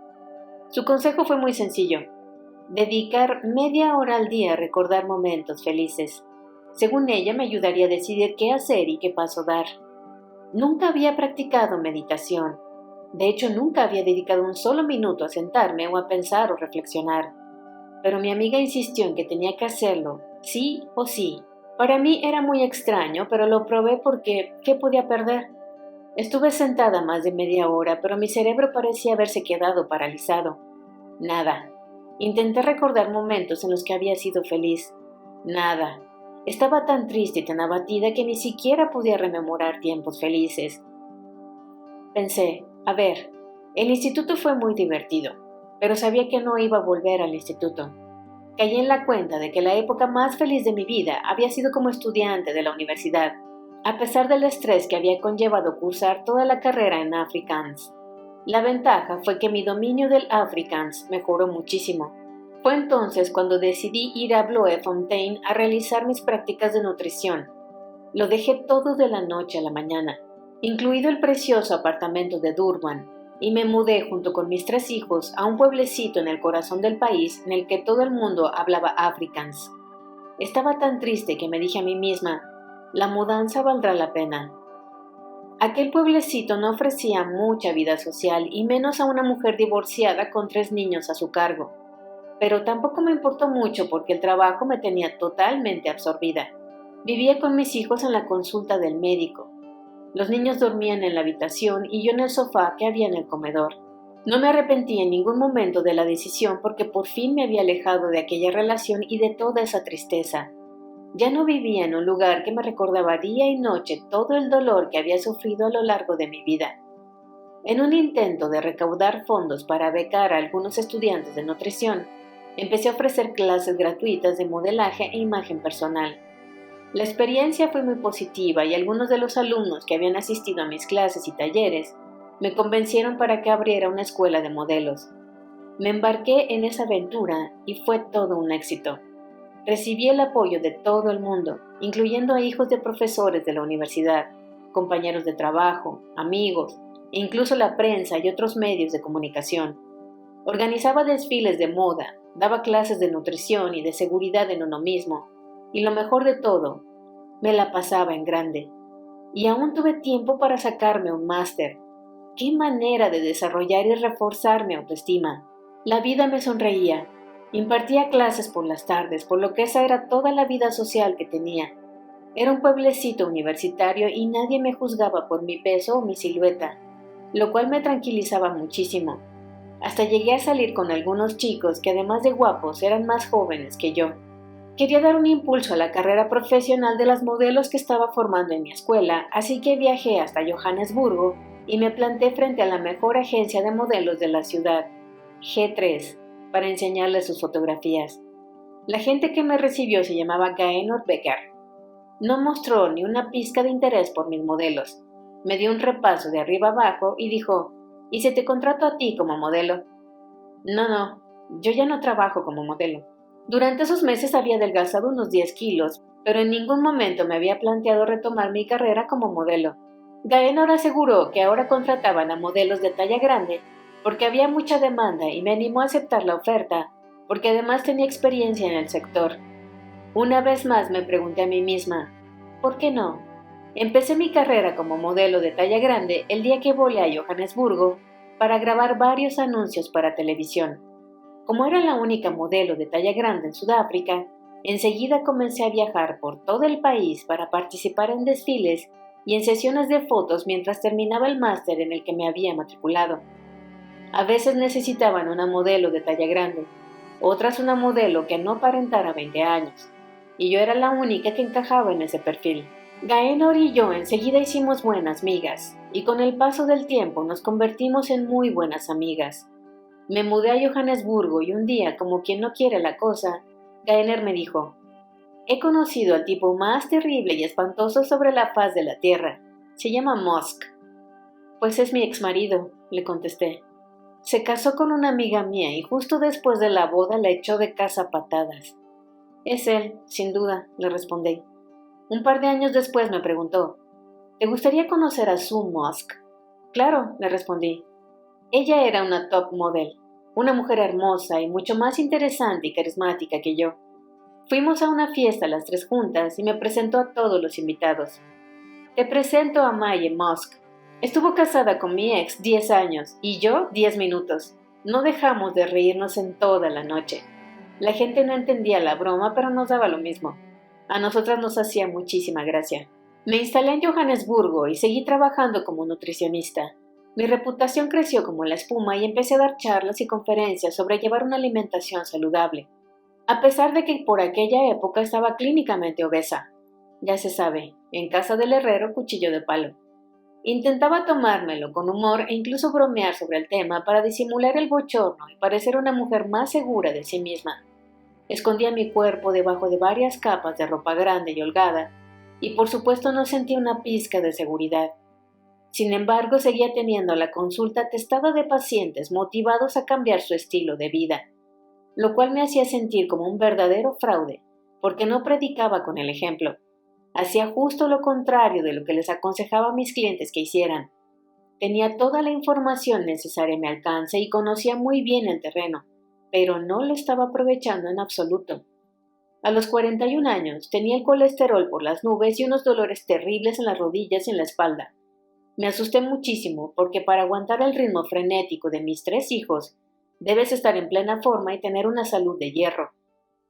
Su consejo fue muy sencillo: dedicar media hora al día a recordar momentos felices. Según ella, me ayudaría a decidir qué hacer y qué paso dar. Nunca había practicado meditación. De hecho, nunca había dedicado un solo minuto a sentarme o a pensar o reflexionar. Pero mi amiga insistió en que tenía que hacerlo, sí o sí. Para mí era muy extraño, pero lo probé porque ¿qué podía perder? Estuve sentada más de media hora, pero mi cerebro parecía haberse quedado paralizado. Nada. Intenté recordar momentos en los que había sido feliz. Nada. Estaba tan triste y tan abatida que ni siquiera podía rememorar tiempos felices. Pensé, a ver, el instituto fue muy divertido, pero sabía que no iba a volver al instituto. Caí en la cuenta de que la época más feliz de mi vida había sido como estudiante de la universidad, a pesar del estrés que había conllevado cursar toda la carrera en Afrikaans. La ventaja fue que mi dominio del Afrikaans mejoró muchísimo. Fue entonces cuando decidí ir a Bloemfontein a realizar mis prácticas de nutrición. Lo dejé todo de la noche a la mañana, incluido el precioso apartamento de Durban, y me mudé junto con mis 3 hijos a un pueblecito en el corazón del país en el que todo el mundo hablaba Afrikaans. Estaba tan triste que me dije a mí misma, la mudanza valdrá la pena. Aquel pueblecito no ofrecía mucha vida social y menos a una mujer divorciada con 3 niños a su cargo. Pero tampoco me importó mucho porque el trabajo me tenía totalmente absorbida. Vivía con mis hijos en la consulta del médico. Los niños dormían en la habitación y yo en el sofá que había en el comedor. No me arrepentí en ningún momento de la decisión porque por fin me había alejado de aquella relación y de toda esa tristeza. Ya no vivía en un lugar que me recordaba día y noche todo el dolor que había sufrido a lo largo de mi vida. En un intento de recaudar fondos para becar a algunos estudiantes de nutrición, empecé a ofrecer clases gratuitas de modelaje e imagen personal. La experiencia fue muy positiva y algunos de los alumnos que habían asistido a mis clases y talleres me convencieron para que abriera una escuela de modelos. Me embarqué en esa aventura y fue todo un éxito. Recibí el apoyo de todo el mundo, incluyendo a hijos de profesores de la universidad, compañeros de trabajo, amigos, e incluso la prensa y otros medios de comunicación. Organizaba desfiles de moda, daba clases de nutrición y de seguridad en uno mismo, y lo mejor de todo, me la pasaba en grande. Y aún tuve tiempo para sacarme un máster. ¡Qué manera de desarrollar y reforzar mi autoestima! La vida me sonreía. Impartía clases por las tardes, por lo que esa era toda la vida social que tenía. Era un pueblecito universitario y nadie me juzgaba por mi peso o mi silueta, lo cual me tranquilizaba muchísimo. Hasta llegué a salir con algunos chicos que además de guapos eran más jóvenes que yo. Quería dar un impulso a la carrera profesional de las modelos que estaba formando en mi escuela, así que viajé hasta Johannesburgo y me planté frente a la mejor agencia de modelos de la ciudad, G3, para enseñarles sus fotografías. La gente que me recibió se llamaba Gaenor Becker. No mostró ni una pizca de interés por mis modelos. Me dio un repaso de arriba abajo y dijo, ¿y si te contrato a ti como modelo? No, yo ya no trabajo como modelo. Durante esos meses había adelgazado unos 10 kilos, pero en ningún momento me había planteado retomar mi carrera como modelo. Gaenor aseguró que ahora contrataban a modelos de talla grande porque había mucha demanda y me animó a aceptar la oferta, porque además tenía experiencia en el sector. Una vez más me pregunté a mí misma, ¿por qué no? Empecé mi carrera como modelo de talla grande el día que volé a Johannesburgo para grabar varios anuncios para televisión. Como era la única modelo de talla grande en Sudáfrica, enseguida comencé a viajar por todo el país para participar en desfiles y en sesiones de fotos mientras terminaba el máster en el que me había matriculado. A veces necesitaban una modelo de talla grande, otras una modelo que no aparentara 20 años, y yo era la única que encajaba en ese perfil. Gaenor y yo enseguida hicimos buenas migas, y con el paso del tiempo nos convertimos en muy buenas amigas. Me mudé a Johannesburgo y un día, como quien no quiere la cosa, Gaenor me dijo, he conocido al tipo más terrible y espantoso sobre la faz de la tierra. Se llama Musk. Pues es mi exmarido, le contesté. Se casó con una amiga mía y justo después de la boda la echó de casa a patadas. Es él, sin duda, le respondí. Un par de años después me preguntó, ¿te gustaría conocer a Sue Musk? Claro, le respondí. Ella era una top model, una mujer hermosa y mucho más interesante y carismática que yo. Fuimos a una fiesta las 3 juntas y me presentó a todos los invitados. Te presento a Maye Musk. Estuvo casada con mi ex 10 años y yo 10 minutos. No dejamos de reírnos en toda la noche. La gente no entendía la broma, pero nos daba lo mismo. A nosotras nos hacía muchísima gracia. Me instalé en Johannesburgo y seguí trabajando como nutricionista. Mi reputación creció como la espuma y empecé a dar charlas y conferencias sobre llevar una alimentación saludable, a pesar de que por aquella época estaba clínicamente obesa. Ya se sabe, en casa del herrero cuchillo de palo. Intentaba tomármelo con humor e incluso bromear sobre el tema para disimular el bochorno y parecer una mujer más segura de sí misma. Escondía mi cuerpo debajo de varias capas de ropa grande y holgada, y por supuesto no sentía una pizca de seguridad. Sin embargo, seguía teniendo la consulta atestada de pacientes motivados a cambiar su estilo de vida, lo cual me hacía sentir como un verdadero fraude, porque no predicaba con el ejemplo. Hacía justo lo contrario de lo que les aconsejaba a mis clientes que hicieran. Tenía toda la información necesaria a mi alcance y conocía muy bien el terreno, pero no lo estaba aprovechando en absoluto. A los 41 años tenía el colesterol por las nubes y unos dolores terribles en las rodillas y en la espalda. Me asusté muchísimo porque para aguantar el ritmo frenético de mis 3 hijos, debes estar en plena forma y tener una salud de hierro.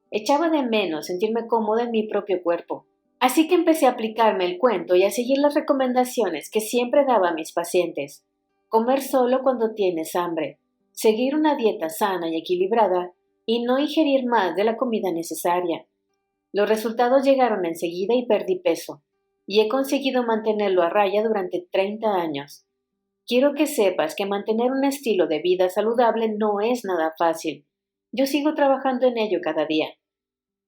Echaba de menos sentirme cómoda en mi propio cuerpo. Así que empecé a aplicarme el cuento y a seguir las recomendaciones que siempre daba a mis pacientes. Comer solo cuando tienes hambre, seguir una dieta sana y equilibrada y no ingerir más de la comida necesaria. Los resultados llegaron enseguida y perdí peso, y he conseguido mantenerlo a raya durante 30 años. Quiero que sepas que mantener un estilo de vida saludable no es nada fácil. Yo sigo trabajando en ello cada día.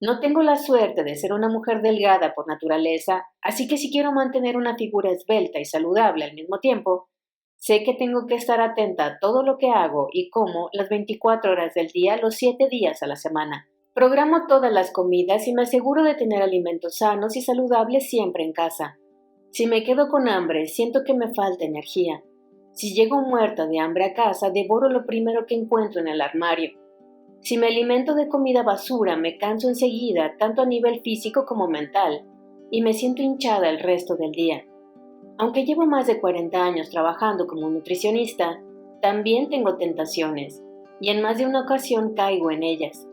No tengo la suerte de ser una mujer delgada por naturaleza, así que si quiero mantener una figura esbelta y saludable al mismo tiempo, sé que tengo que estar atenta a todo lo que hago y como las 24 horas del día, los 7 días a la semana. Programo todas las comidas y me aseguro de tener alimentos sanos y saludables siempre en casa. Si me quedo con hambre, siento que me falta energía. Si llego muerta de hambre a casa, devoro lo primero que encuentro en el armario. Si me alimento de comida basura, me canso enseguida, tanto a nivel físico como mental, y me siento hinchada el resto del día. Aunque llevo más de 40 años trabajando como nutricionista, también tengo tentaciones, y en más de una ocasión caigo en ellas.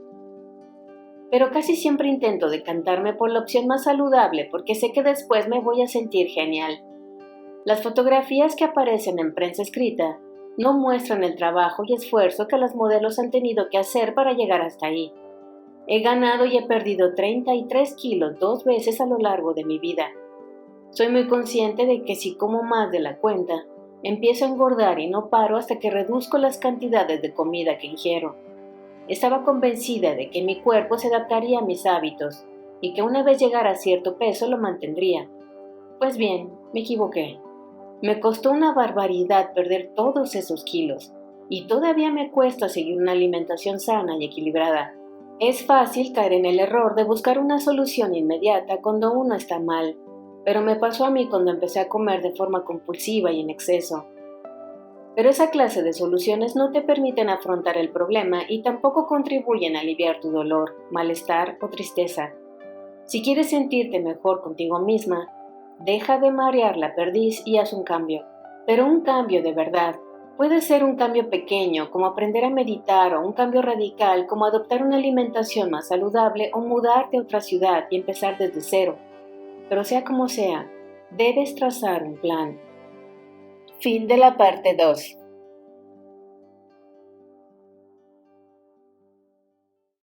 Pero casi siempre intento decantarme por la opción más saludable porque sé que después me voy a sentir genial. Las fotografías que aparecen en prensa escrita no muestran el trabajo y esfuerzo que las modelos han tenido que hacer para llegar hasta ahí. He ganado y he perdido 33 kilos 2 veces a lo largo de mi vida. Soy muy consciente de que si como más de la cuenta, empiezo a engordar y no paro hasta que reduzco las cantidades de comida que ingiero. Estaba convencida de que mi cuerpo se adaptaría a mis hábitos y que una vez llegara a cierto peso lo mantendría. Pues bien, me equivoqué. Me costó una barbaridad perder todos esos kilos y todavía me cuesta seguir una alimentación sana y equilibrada. Es fácil caer en el error de buscar una solución inmediata cuando uno está mal, pero me pasó a mí cuando empecé a comer de forma compulsiva y en exceso. Pero esa clase de soluciones no te permiten afrontar el problema y tampoco contribuyen a aliviar tu dolor, malestar o tristeza. Si quieres sentirte mejor contigo misma, deja de marear la perdiz y haz un cambio. Pero un cambio de verdad. Puede ser un cambio pequeño, como aprender a meditar, o un cambio radical, como adoptar una alimentación más saludable o mudarte a otra ciudad y empezar desde cero. Pero sea como sea, debes trazar un plan. Fin de la parte 2.